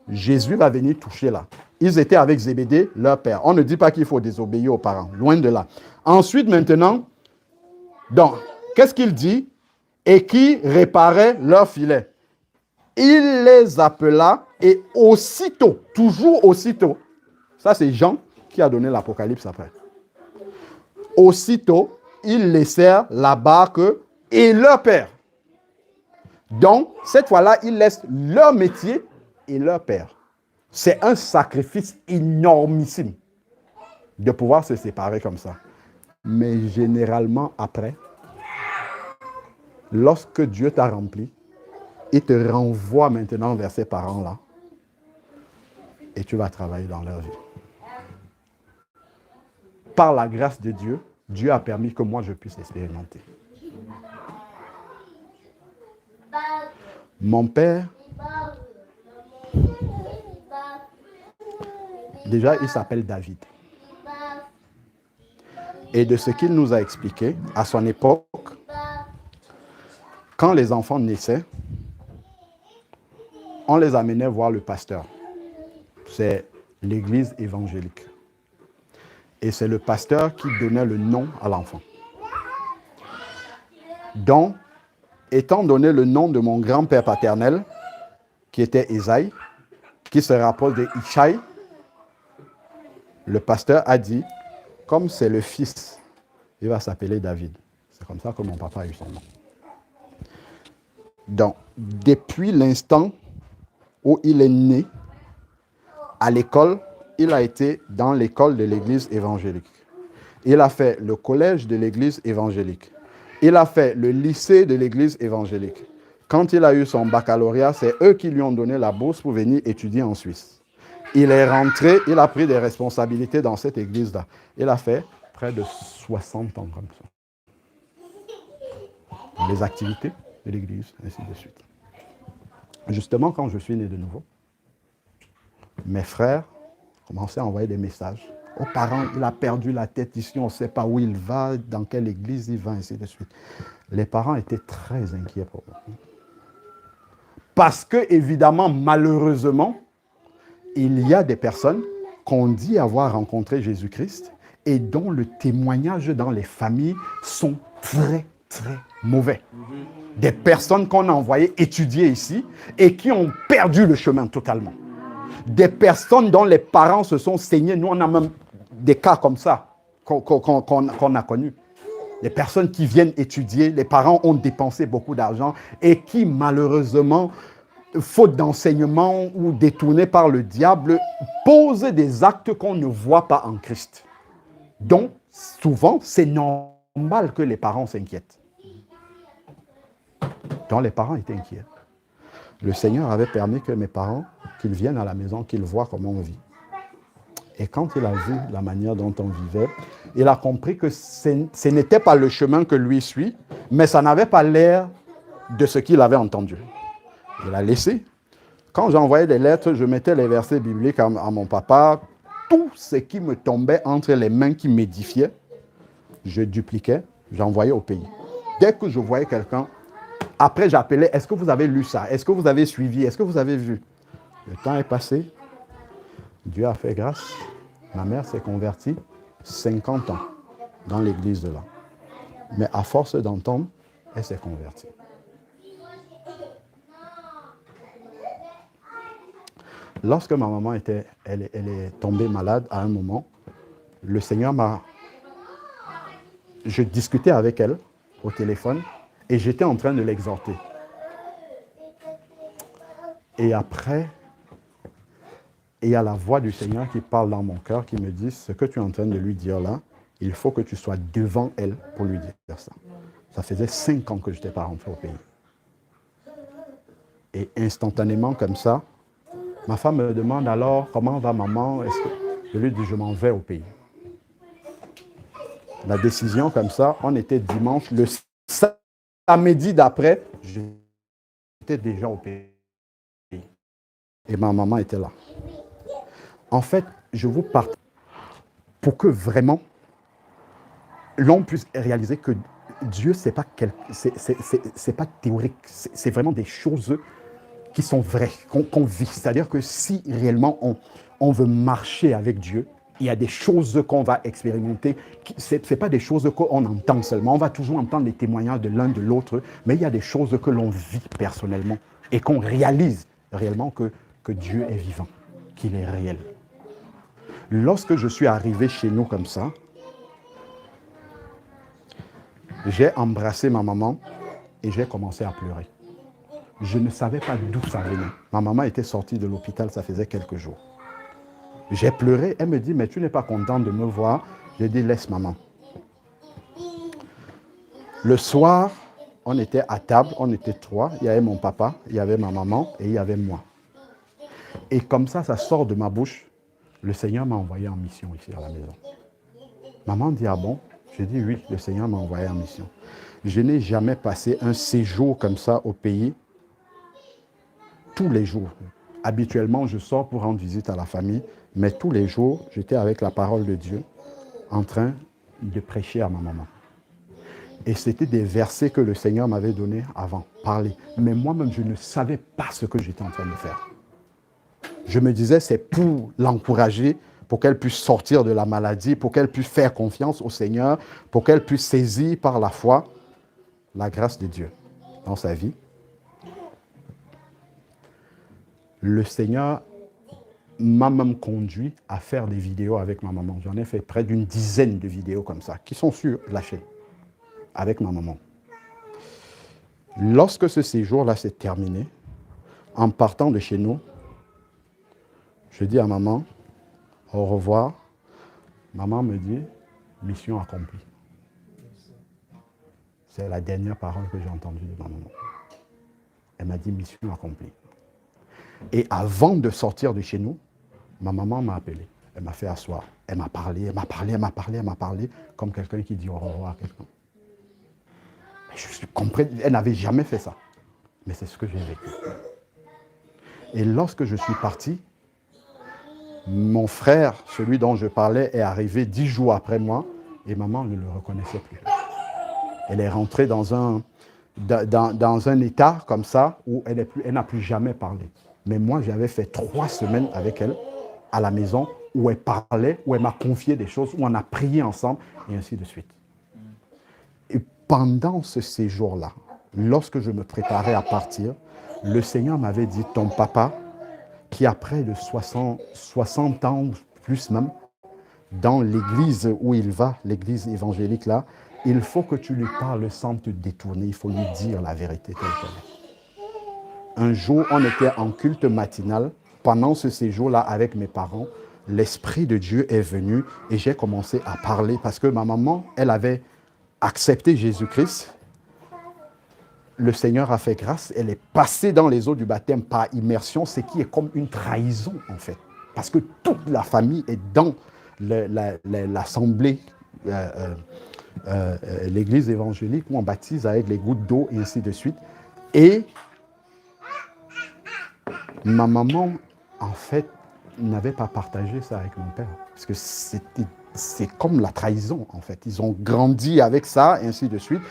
Jésus va venir toucher là. Ils étaient avec Zébédée, leur père. On ne dit pas qu'il faut désobéir aux parents, loin de là. Ensuite, maintenant, donc, qu'est-ce qu'il dit? Et qui réparait leur filet. Il les appela et aussitôt, toujours aussitôt, ça c'est Jean qui a donné l'Apocalypse après. Aussitôt, ils laissèrent la barque et leur père. Donc, cette fois-là, ils laissent leur métier et leur père. C'est un sacrifice énormissime de pouvoir se séparer comme ça. Mais généralement, après, lorsque Dieu t'a rempli, il te renvoie maintenant vers ces parents-là et tu vas travailler dans leur vie. Par la grâce de Dieu, Dieu a permis que moi je puisse expérimenter. Mon père, déjà il s'appelle David. Et de ce qu'il nous a expliqué, à son époque, quand les enfants naissaient, on les amenait voir le pasteur. C'est l'église évangélique. Et c'est le pasteur qui donnait le nom à l'enfant. Donc, étant donné le nom de mon grand-père paternel, qui était Esaïe, qui se rapproche de Ishaï, le pasteur a dit, comme c'est le fils, il va s'appeler David. C'est comme ça que mon papa a eu son nom. Donc, depuis l'instant où il est né, à l'école, il a été dans l'école de l'église évangélique. Il a fait le collège de l'église évangélique. Il a fait le lycée de l'église évangélique. Quand il a eu son baccalauréat, c'est eux qui lui ont donné la bourse pour venir étudier en Suisse. Il est rentré, il a pris des responsabilités dans cette église-là. Il a fait près de 60 ans comme ça. Les activités de l'église, ainsi de suite. Justement, quand je suis né de nouveau, mes frères commençaient à envoyer des messages aux parents. Il a perdu la tête ici, on ne sait pas où il va, dans quelle église il va, ainsi de suite. Les parents étaient très inquiets pour moi. Parce que, évidemment, malheureusement, il y a des personnes qu'on dit avoir rencontré Jésus-Christ et dont le témoignage dans les familles sont très, très mauvais. Des personnes qu'on a envoyées étudier ici et qui ont perdu le chemin totalement. Des personnes dont les parents se sont saignés. Nous, on a même des cas comme ça qu'on a connus. Des personnes qui viennent étudier, les parents ont dépensé beaucoup d'argent et qui, malheureusement, faute d'enseignement ou détournés par le diable, posent des actes qu'on ne voit pas en Christ. Donc, souvent, c'est normal que les parents s'inquiètent. Donc, les parents étaient inquiets. Le Seigneur avait permis que mes parents, qu'ils viennent à la maison, qu'ils voient comment on vit. Et quand il a vu la manière dont on vivait, il a compris que ce n'était pas le chemin que lui suit, mais ça n'avait pas l'air de ce qu'il avait entendu. Il a laissé. Quand j'envoyais des lettres, je mettais les versets bibliques à mon papa. Tout ce qui me tombait entre les mains qui m'édifiait, je dupliquais, j'envoyais au pays. Dès que je voyais quelqu'un, après j'appelais, est-ce que vous avez lu ça? Est-ce que vous avez suivi? Est-ce que vous avez vu? Le temps est passé. Dieu a fait grâce. Ma mère s'est convertie 50 ans dans l'église de là. Mais à force d'entendre, elle s'est convertie. Lorsque ma maman elle est tombée malade à un moment, le Seigneur je discutais avec elle au téléphone et j'étais en train de l'exhorter. Et après, Et il y a la voix du Seigneur qui parle dans mon cœur, qui me dit, ce que tu es en train de lui dire là, il faut que tu sois devant elle pour lui dire ça. Ça faisait 5 ans que je n'étais pas rentré au pays. Et instantanément, comme ça, ma femme me demande alors, comment va maman? Je lui dis, je m'en vais au pays. La décision comme ça, on était dimanche, le samedi d'après, j'étais déjà au pays. Et ma maman était là. En fait, je vous partage pour que vraiment l'on puisse réaliser que Dieu, c'est pas théorique, c'est vraiment des choses qui sont vraies, qu'on vit. C'est-à-dire que si réellement on veut marcher avec Dieu, il y a des choses qu'on va expérimenter. Ce n'est pas des choses qu'on entend seulement. On va toujours entendre les témoignages de l'un de l'autre, mais il y a des choses que l'on vit personnellement et qu'on réalise réellement que Dieu est vivant, qu'il est réel. Lorsque je suis arrivé chez nous comme ça, j'ai embrassé ma maman et j'ai commencé à pleurer. Je ne savais pas d'où ça venait. Ma maman était sortie de l'hôpital, ça faisait quelques jours. J'ai pleuré, elle me dit, mais tu n'es pas contente de me voir? J'ai dit, laisse maman. Le soir, on était à table, on était 3. Il y avait mon papa, il y avait ma maman et il y avait moi. Et comme ça sort de ma bouche. Le Seigneur m'a envoyé en mission ici à la maison. Maman dit, ah bon? J'ai dit, oui, le Seigneur m'a envoyé en mission. Je n'ai jamais passé un séjour comme ça au pays, tous les jours. Habituellement, je sors pour rendre visite à la famille, mais tous les jours, j'étais avec la parole de Dieu, en train de prêcher à ma maman. Et c'était des versets que le Seigneur m'avait donnés avant, parler. Mais moi-même, je ne savais pas ce que j'étais en train de faire. Je me disais, c'est pour l'encourager, pour qu'elle puisse sortir de la maladie, pour qu'elle puisse faire confiance au Seigneur, pour qu'elle puisse saisir par la foi la grâce de Dieu dans sa vie. Le Seigneur m'a même conduit à faire des vidéos avec ma maman. J'en ai fait près d'une dizaine de vidéos comme ça, qui sont sur la chaîne, avec ma maman. Lorsque ce séjour-là s'est terminé, en partant de chez nous, je dis à maman, au revoir. Maman me dit, mission accomplie. C'est la dernière parole que j'ai entendue de ma maman. Elle m'a dit, mission accomplie. Et avant de sortir de chez nous, ma maman m'a appelé. Elle m'a fait asseoir. Elle m'a parlé, comme quelqu'un qui dit au revoir à quelqu'un. Je comprends, elle n'avait jamais fait ça. Mais c'est ce que j'ai vécu. Et lorsque je suis parti, mon frère, celui dont je parlais, est arrivé 10 jours après moi et maman ne le reconnaissait plus. Elle est rentrée dans un état comme ça où elle n'a plus jamais parlé. Mais moi, j'avais fait 3 semaines avec elle à la maison où elle parlait, où elle m'a confié des choses, où on a prié ensemble et ainsi de suite. Et pendant ce séjour-là, lorsque je me préparais à partir, le Seigneur m'avait dit, ton papa, qui a près de 60 ans, plus même, dans l'église où il va, l'église évangélique là, il faut que tu lui parles sans te détourner, il faut lui dire la vérité telle qu'elle est. Un jour, on était en culte matinal, pendant ce séjour-là avec mes parents, l'Esprit de Dieu est venu et j'ai commencé à parler parce que ma maman, elle avait accepté Jésus-Christ. Le Seigneur a fait grâce, elle est passée dans les eaux du baptême par immersion, ce qui est comme une trahison en fait. Parce que toute la famille est dans l'assemblée, l'église évangélique où on baptise avec les gouttes d'eau et ainsi de suite. Et ma maman, en fait, n'avait pas partagé ça avec mon père. Parce que c'est comme la trahison en fait. Ils ont grandi avec ça et ainsi de suite.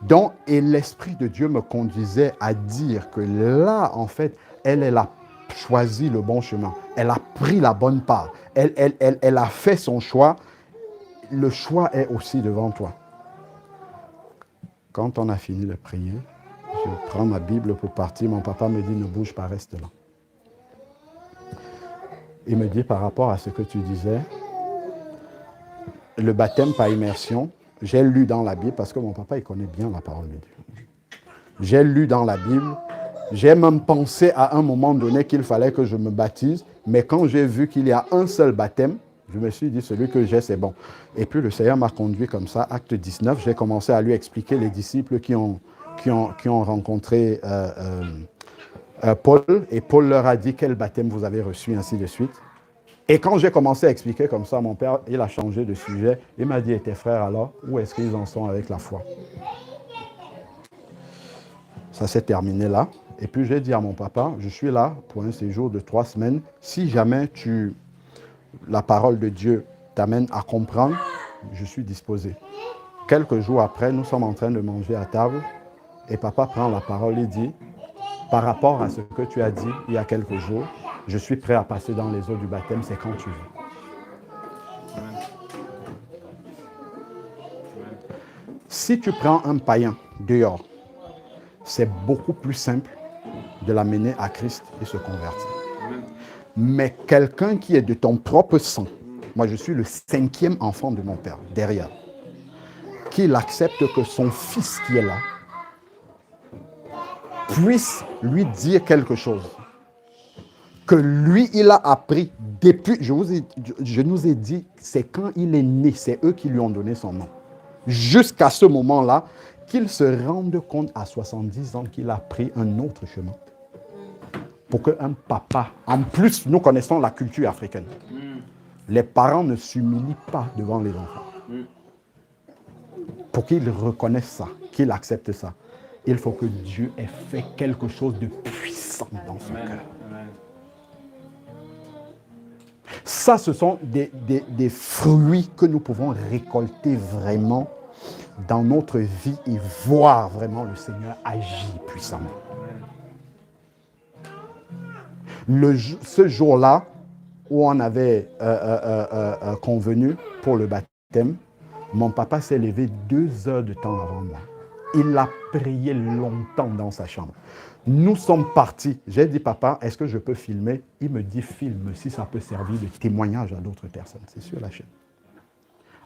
Donc, et l'Esprit de Dieu me conduisait à dire que là, en fait, elle a choisi le bon chemin. Elle a pris la bonne part. Elle a fait son choix. Le choix est aussi devant toi. Quand on a fini de prier, je prends ma Bible pour partir. Mon papa me dit, ne bouge pas, reste là. Il me dit, par rapport à ce que tu disais, le baptême par immersion, j'ai lu dans la Bible, parce que mon papa, il connaît bien la parole de Dieu. J'ai lu dans la Bible, j'ai même pensé à un moment donné qu'il fallait que je me baptise, Mais quand j'ai vu qu'il y a un seul baptême, je me suis dit, celui que j'ai, c'est bon. Et puis le Seigneur m'a conduit comme ça. Acte 19, j'ai commencé à lui expliquer les disciples qui ont rencontré Paul. Et Paul leur a dit, quel baptême vous avez reçu, ainsi de suite. Et quand j'ai commencé à expliquer comme ça, mon père, il a changé de sujet. Il m'a dit, et tes frères alors, où est-ce qu'ils en sont avec la foi? Ça s'est terminé là. Et puis j'ai dit à mon papa, je suis là pour un séjour de 3 semaines. Si jamais la parole de Dieu t'amène à comprendre, je suis disposé. Quelques jours après, nous sommes en train de manger à table et papa prend la parole et dit, par rapport à ce que tu as dit il y a quelques jours, je suis prêt à passer dans les eaux du baptême, c'est quand tu veux. Si tu prends un païen dehors, c'est beaucoup plus simple de l'amener à Christ et se convertir. Mais quelqu'un qui est de ton propre sang, moi je suis le 5e enfant de mon père, derrière, qu'il accepte que son fils qui est là puisse lui dire quelque chose que lui, il a appris depuis, je nous ai dit, c'est quand il est né, c'est eux qui lui ont donné son nom. Jusqu'à ce moment-là, qu'il se rende compte à 70 ans qu'il a pris un autre chemin. Pour qu'un papa, en plus, nous connaissons la culture africaine. Les parents ne s'humilient pas devant les enfants. Pour qu'ils reconnaissent ça, qu'ils acceptent ça, il faut que Dieu ait fait quelque chose de puissant dans son cœur. Ça, ce sont des fruits que nous pouvons récolter vraiment dans notre vie et voir vraiment le Seigneur agir puissamment. Ce jour-là, où on avait convenu pour le baptême, mon papa s'est levé 2 heures de temps avant moi. Il a prié longtemps dans sa chambre. Nous sommes partis. J'ai dit, papa, est-ce que je peux filmer? Il me dit, filme si ça peut servir de témoignage à d'autres personnes. C'est sur la chaîne.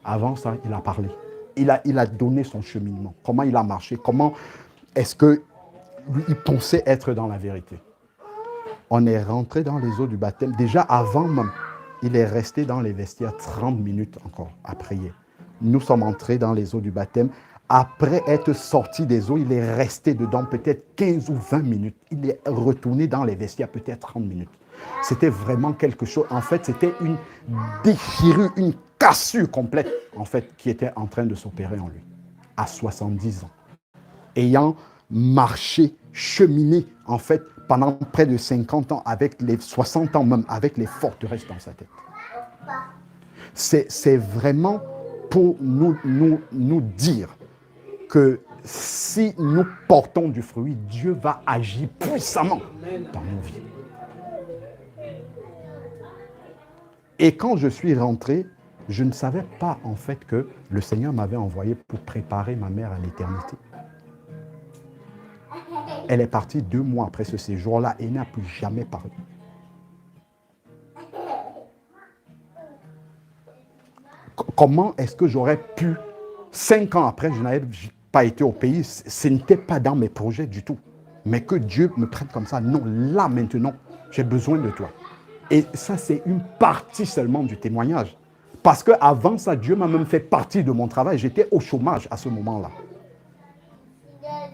Avant ça, il a parlé. Il a donné son cheminement. Comment il a marché? Comment est-ce qu'il pensait être dans la vérité? On est rentré dans les eaux du baptême. Déjà avant même, il est resté dans les vestiaires 30 minutes encore à prier. Nous sommes entrés dans les eaux du baptême. Après être sorti des eaux, il est resté dedans peut-être 15 ou 20 minutes. Il est retourné dans les vestiaires peut-être 30 minutes. C'était vraiment quelque chose. En fait, c'était une déchirure, une cassure complète, en fait, qui était en train de s'opérer en lui, à 70 ans. Ayant marché, cheminé, en fait, pendant près de 50 ans, avec les 60 ans même, avec les forteresses dans sa tête. C'est vraiment pour nous dire que si nous portons du fruit, Dieu va agir puissamment dans nos vies. Et quand je suis rentré, je ne savais pas en fait que le Seigneur m'avait envoyé pour préparer ma mère à l'éternité. Elle est partie 2 mois après ce séjour-là et n'a plus jamais parlé. Comment est-ce que j'aurais pu, 5 ans après, je n'avais pas été au pays, ce n'était pas dans mes projets du tout. Mais que Dieu me prenne comme ça, non, là maintenant, j'ai besoin de toi. Et ça, c'est une partie seulement du témoignage. Parce qu'avant ça, Dieu m'a même fait partie de mon travail. J'étais au chômage à ce moment-là.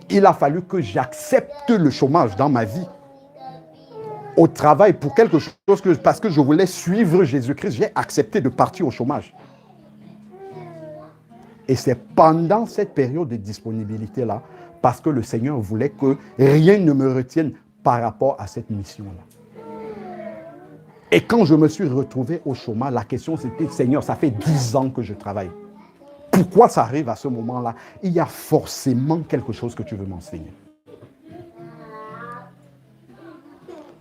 Il a fallu que j'accepte le chômage dans ma vie. Au travail, pour quelque chose, parce que je voulais suivre Jésus-Christ, j'ai accepté de partir au chômage. Et c'est pendant cette période de disponibilité-là, parce que le Seigneur voulait que rien ne me retienne par rapport à cette mission-là. Et quand je me suis retrouvé au chômage, la question c'était, Seigneur, ça fait 10 ans que je travaille. Pourquoi ça arrive à ce moment-là? Il y a forcément quelque chose que tu veux m'enseigner.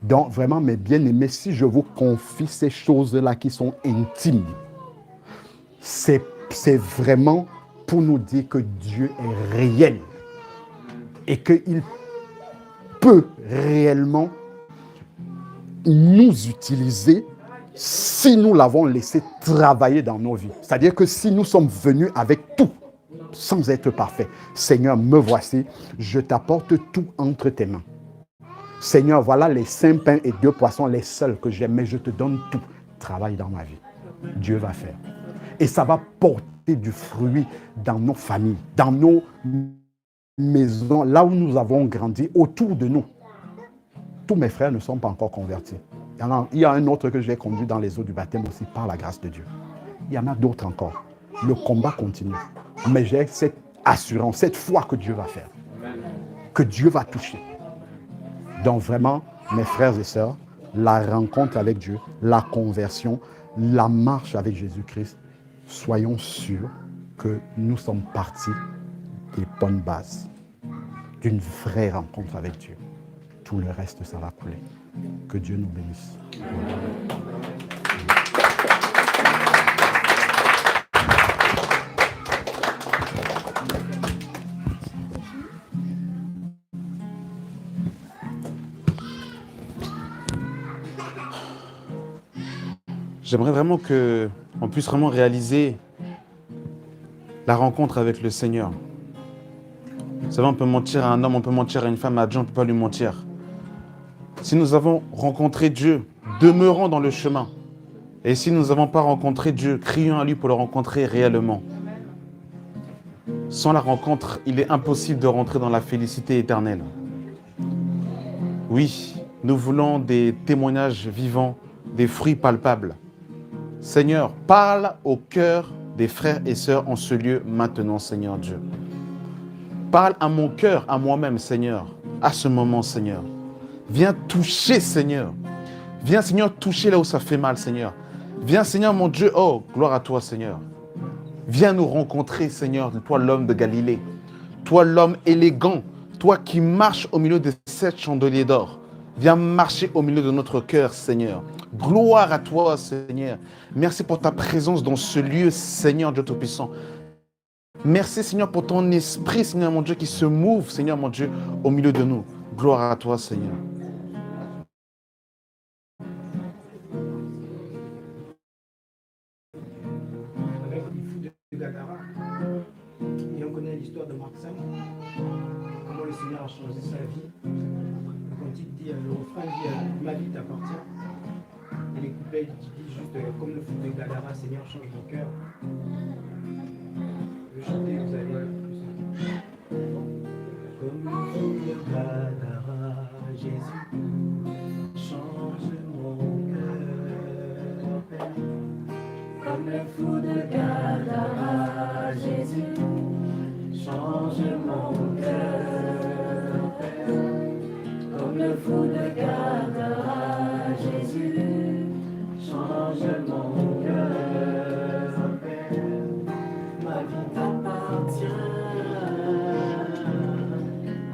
Donc, vraiment, mes bien-aimés, si je vous confie ces choses-là qui sont intimes, c'est vraiment pour nous dire que Dieu est réel et qu'il peut réellement nous utiliser si nous l'avons laissé travailler dans nos vies. C'est-à-dire que si nous sommes venus avec tout, sans être parfaits, Seigneur, me voici, je t'apporte tout entre tes mains. Seigneur, voilà les 5 pains et 2 poissons, les seuls que j'aime, mais je te donne tout. Travaille dans ma vie. Dieu va faire. Et ça va porter du fruit dans nos familles, dans nos maisons, là où nous avons grandi, autour de nous. Tous mes frères ne sont pas encore convertis. Il y a un autre que j'ai conduit dans les eaux du baptême aussi, par la grâce de Dieu. Il y en a d'autres encore. Le combat continue. Mais j'ai cette assurance, cette foi que Dieu va faire. Que Dieu va toucher. Donc vraiment, mes frères et sœurs, la rencontre avec Dieu, la conversion, la marche avec Jésus-Christ, soyons sûrs que nous sommes partis des bonnes bases, d'une vraie rencontre avec Dieu. Tout le reste, ça va couler. Que Dieu nous bénisse. J'aimerais vraiment qu'on puisse vraiment réaliser la rencontre avec le Seigneur. Vous savez, on peut mentir à un homme, on peut mentir à une femme, à Dieu, on ne peut pas lui mentir. Si nous avons rencontré Dieu, demeurons dans le chemin. Et si nous n'avons pas rencontré Dieu, crions à lui pour le rencontrer réellement. Sans la rencontre, il est impossible de rentrer dans la félicité éternelle. Oui, nous voulons des témoignages vivants, des fruits palpables. Seigneur, parle au cœur des frères et sœurs en ce lieu maintenant, Seigneur Dieu. Parle à mon cœur, à moi-même, Seigneur, à ce moment, Seigneur. Viens toucher, Seigneur. Viens, Seigneur, toucher là où ça fait mal, Seigneur. Viens, Seigneur, mon Dieu. Oh, gloire à toi, Seigneur. Viens nous rencontrer, Seigneur, toi, l'homme de Galilée. Toi, l'homme élégant. Toi qui marches au milieu de 7 chandeliers d'or. Viens marcher au milieu de notre cœur, Seigneur. Gloire à toi, Seigneur. Merci pour ta présence dans ce lieu, Seigneur Dieu Tout-Puissant. Merci, Seigneur, pour ton esprit, Seigneur, mon Dieu, qui se mouve, Seigneur, mon Dieu, au milieu de nous. Gloire à toi, Seigneur. Avec les fous de Gadara, et on connaît l'histoire de Marc 5, comment le Seigneur a changé sa vie. Quand il dit, le refrain dit, ma vie t'appartient. Et les couplets disent juste, comme le fou de Gadara, Seigneur, change mon cœur. Le chanter, vous allez plus. Comme le fou de Gadara, Jésus, change mon cœur, Père. Comme le fou de Gadara, Jésus, change mon cœur, Père. Comme le fou de Gadara, Jésus, change mon cœur, Père. Ma vie t'appartient,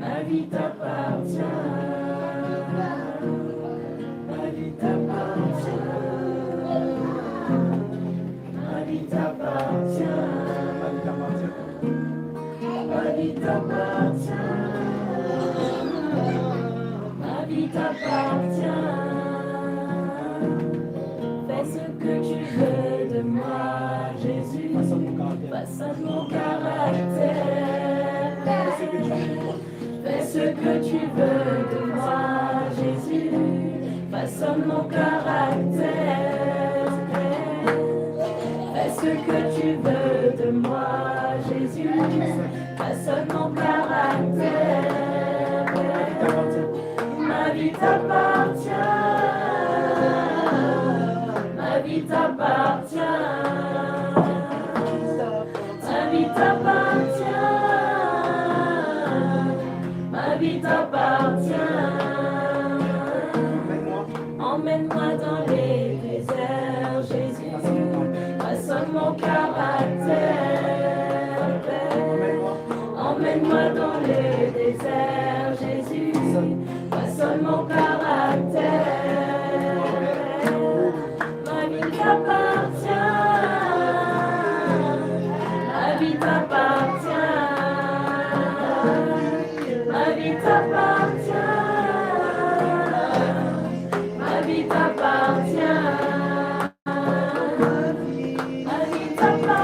ma vie t'appartient, ma vie t'appartient. Ma vie t'appartient, ma vie t'appartient, ma vie t'appartient. Fais ce que tu veux de moi, Jésus, façonne mon caractère. Fais ce que tu veux de moi, Jésus, façonne mon caractère. Fais ce que tu veux de moi, Jésus, façonne mon caractère. Ma vie t'appartient, ma vie t'appartient, ma vie t'appartient, ma vie t'appartient. Emmène-moi dans les déserts, Jésus, façonne mon caractère. Emmène-moi dans les déserts, Jésus, façonne mon caractère. Ma vie t'appartient, ma vie t'appartient, ma vie t'appartient, ma vie t'appartient, ma vie t'appartient.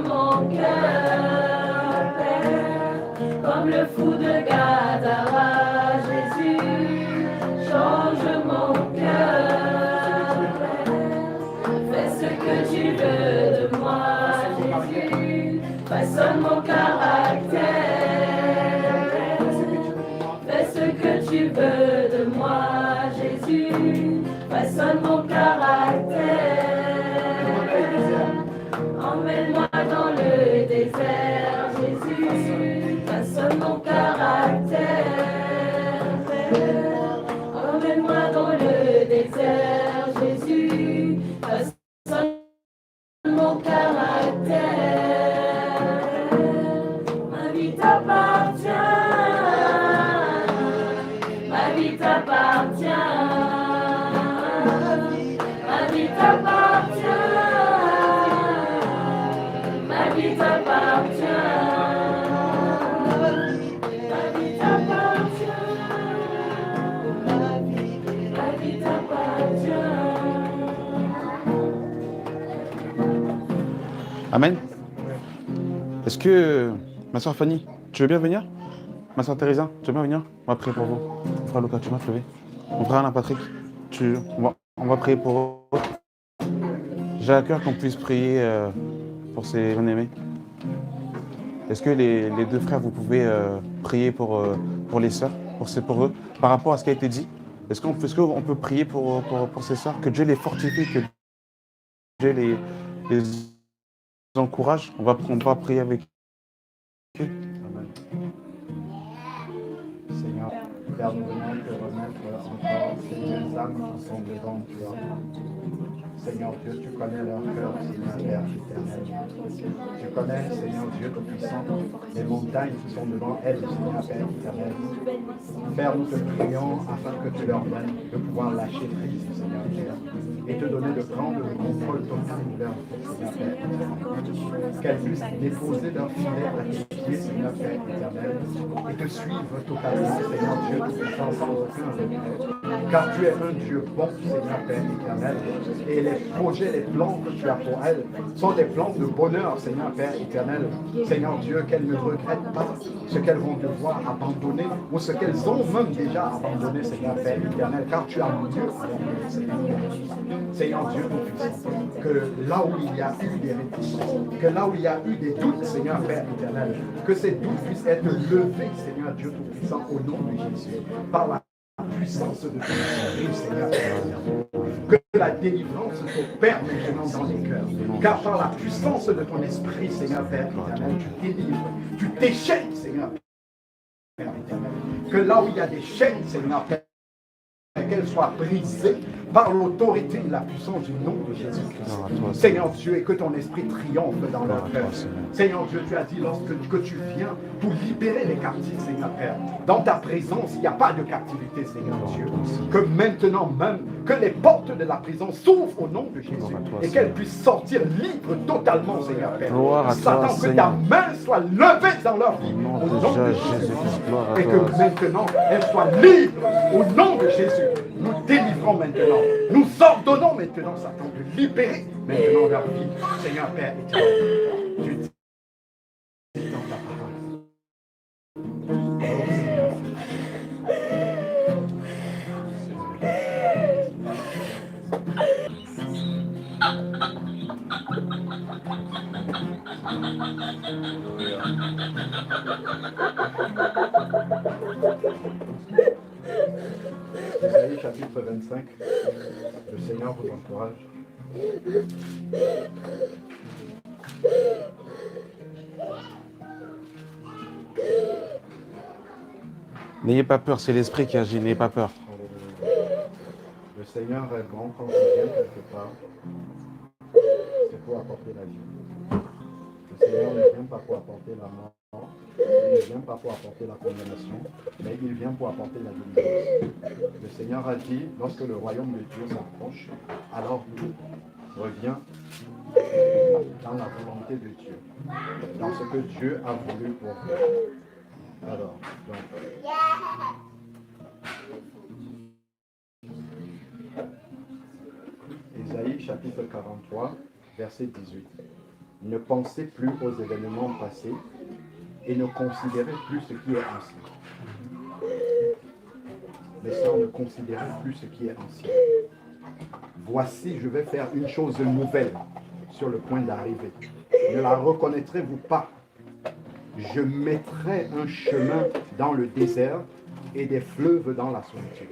mon cœur, Père, comme le fou de Gadara, Jésus, change mon cœur, Père, fais ce que tu veux de moi, Jésus, façonne mon caractère, fais ce que tu veux de moi, Jésus, façonne mon caractère. Emmène-moi dans le désert, Jésus, façonne mon caractère. Emmène-moi dans le désert, Jésus, façonne mon caractère. Ma vie t'appartient, ma vie t'appartient, ma vie t'appartient. Ma vie t'appartient, ma vie t'appartient, ma vie t'appartient. Amen. Est-ce que, ma soeur Fanny, tu veux bien venir? Ma soeur Teresa, tu veux bien venir? On va prier pour vous. Mon frère Lucas, tu m'as levé. Mon frère Alain Patrick, on va prier pour eux. J'ai à cœur qu'on puisse prier pour ces bien-aimés. Est-ce que les deux frères, vous pouvez prier pour les sœurs, pour eux, par rapport à ce qui a été dit? Est-ce qu'on peut prier pour ces sœurs, que Dieu les fortifie, que Dieu les encourage? On va prier avec eux. Amen. Seigneur, Père, nous venons te remettre encore ces deux âmes qui sont devant toi. Seigneur Dieu, tu connais leur cœur, Seigneur Père éternel. Tu connais, Seigneur Dieu Tout-Puissant, les montagnes qui sont devant elles, Seigneur Père éternel. Père, nous te prions afin que tu leur donnes de pouvoir lâcher prise, Seigneur Père, et te donner de prendre le contrôle total de leur vie, Seigneur Père éternel. Qu'elles puissent déposer leur filet à tes pieds, Seigneur Père éternel, et te suivre totalement, Seigneur Dieu Tout-Puissant, sans aucun regret. Car tu es un Dieu bon, Seigneur Père éternel, et les projets, les plans que tu as pour elles sont des plans de bonheur, Seigneur Père éternel. Seigneur Dieu, qu'elles ne regrettent pas ce qu'elles vont devoir abandonner ou ce qu'elles ont même déjà abandonné, Seigneur Père éternel, car tu as mieux abandonné, Seigneur Père. Seigneur Dieu Tout-Puissant, que là où il y a eu des réticences, que là où il y a eu des doutes, Seigneur Père éternel, que ces doutes puissent être levés, Seigneur Dieu Tout-Puissant, au nom de Jésus, par la puissance de ton esprit, Seigneur Père éternel. Que la délivrance s'opère maintenant dans les cœurs. Car par la puissance de ton esprit, Seigneur Père éternel, tu délivres, tu déchaînes, Seigneur Père éternel. Que là où il y a des chaînes, Seigneur Père, qu'elles soient brisées par l'autorité et la puissance du nom de Jésus-Christ. Seigneur Dieu, et que ton esprit triomphe dans leur cœur. Seigneur Dieu, tu as dit que tu viens pour libérer les captifs, Seigneur Père. Dans ta présence, il n'y a pas de captivité, Seigneur Dieu. Que maintenant même, que les portes de la prison s'ouvrent au nom de Jésus et qu'elles puissent sortir libres totalement, Seigneur Père. Satan, que ta main soit levée dans leur vie au nom de Jésus. Et que maintenant, elles soient libres au nom de Jésus. Nous délivrons maintenant. Nous ordonnons maintenant, Satan, de libérer maintenant leur vie. Seigneur Père éternel, tu dis dans ta parole. Oh Seigneur. Isaïe chapitre 25, le Seigneur vous encourage. N'ayez pas peur, c'est l'esprit qui agit, n'ayez pas peur. Le Seigneur est bon quand il vient quelque part. C'est pour apporter la vie. Le Seigneur ne vient pas pour apporter la mort. Il ne vient pas pour apporter la condamnation, mais il vient pour apporter la délivrance. Le Seigneur a dit, lorsque le royaume de Dieu s'approche, alors tout revient dans la volonté de Dieu, dans ce que Dieu a voulu pour vous. Alors, donc, Isaïe chapitre 43, verset 18. Ne pensez plus aux événements passés et ne considérez plus ce qui est ancien. Mes sœurs, ne considérez plus ce qui est ancien. Voici, je vais faire une chose nouvelle sur le point d'arriver. Ne la reconnaîtrez-vous pas? Je mettrai un chemin dans le désert et des fleuves dans la solitude.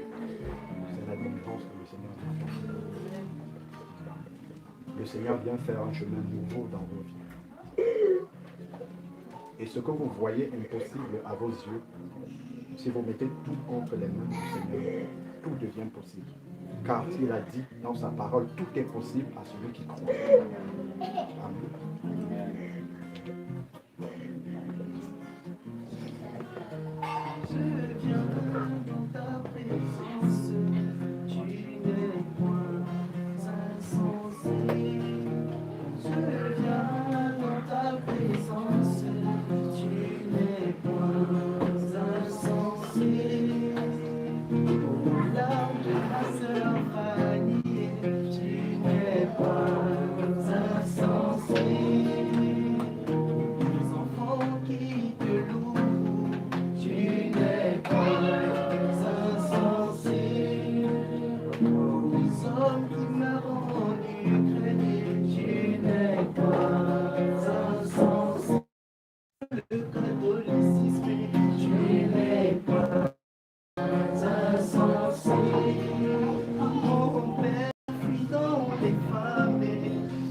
C'est la délivrance que le Seigneur vient faire. Le Seigneur vient faire un chemin nouveau dans vos vies. Et ce que vous voyez impossible à vos yeux, si vous mettez tout entre les mains du Seigneur, tout devient possible. Car il a dit dans sa parole, tout est possible à celui qui croit. Amen. Je viens dans ta présence, tu n'es point insensé. Je viens dans ta présence, tu n'es point insensé. Aux larmes de ma sœur Fanny, tu n'es pas insensé. Les enfants qui te louent, tu n'es pas insensé. Aux hommes qui meurent en Ukraine, tu n'es pas insensé. Le catholicisme, tu n'es pas insensé. Mon père fuit dans les femmes,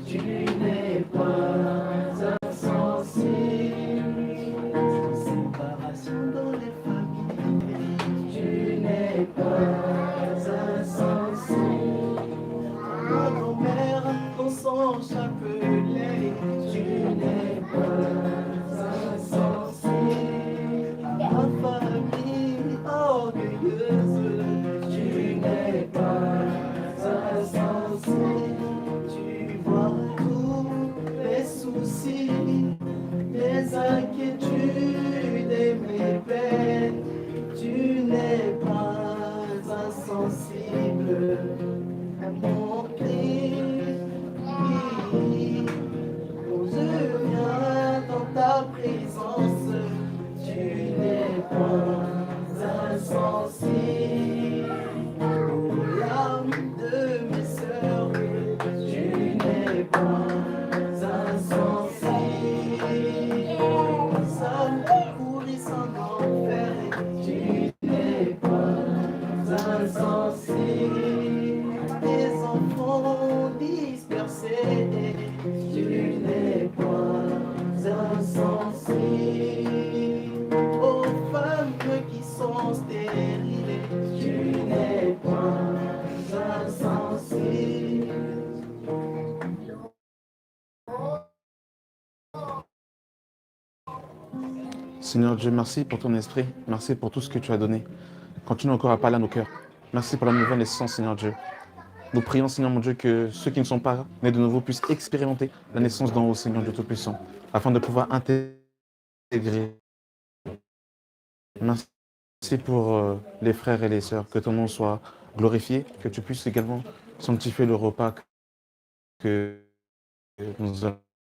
tu n'es pas insensé. Séparation dans les familles, tu n'es pas insensé. Ma grand-mère dans son chapelet, tu n'es pas insensé. Ma famille orgueilleuse, tu n'es pas insensé. Tu vois tous mes soucis, mes inquiétudes et mes peines, tu n'es pas insensible à mon cri. Oh, je viens dans ta présence, tu n'es pas insensé. Aux larmes de mes sœurs, tu n'es pas insensé. Aux âmes qui pourrissent en enfer, tu n'es pas insensé. Des enfants dispersés, tu n'es pas insensé. Aux femmes qui sont stériles, tu n'es pas insensé. Seigneur Dieu, merci pour ton esprit. Merci pour tout ce que tu as donné. Continue encore à parler à nos cœurs. Merci pour la nouvelle naissance, Seigneur Dieu. Nous prions, Seigneur mon Dieu, que ceux qui ne sont pas nés de nouveau puissent expérimenter la naissance d'en haut, Seigneur Dieu Tout-Puissant, afin de pouvoir intégrer. Merci pour les frères et les sœurs, que ton nom soit glorifié, que tu puisses également sanctifier le repas que nous allons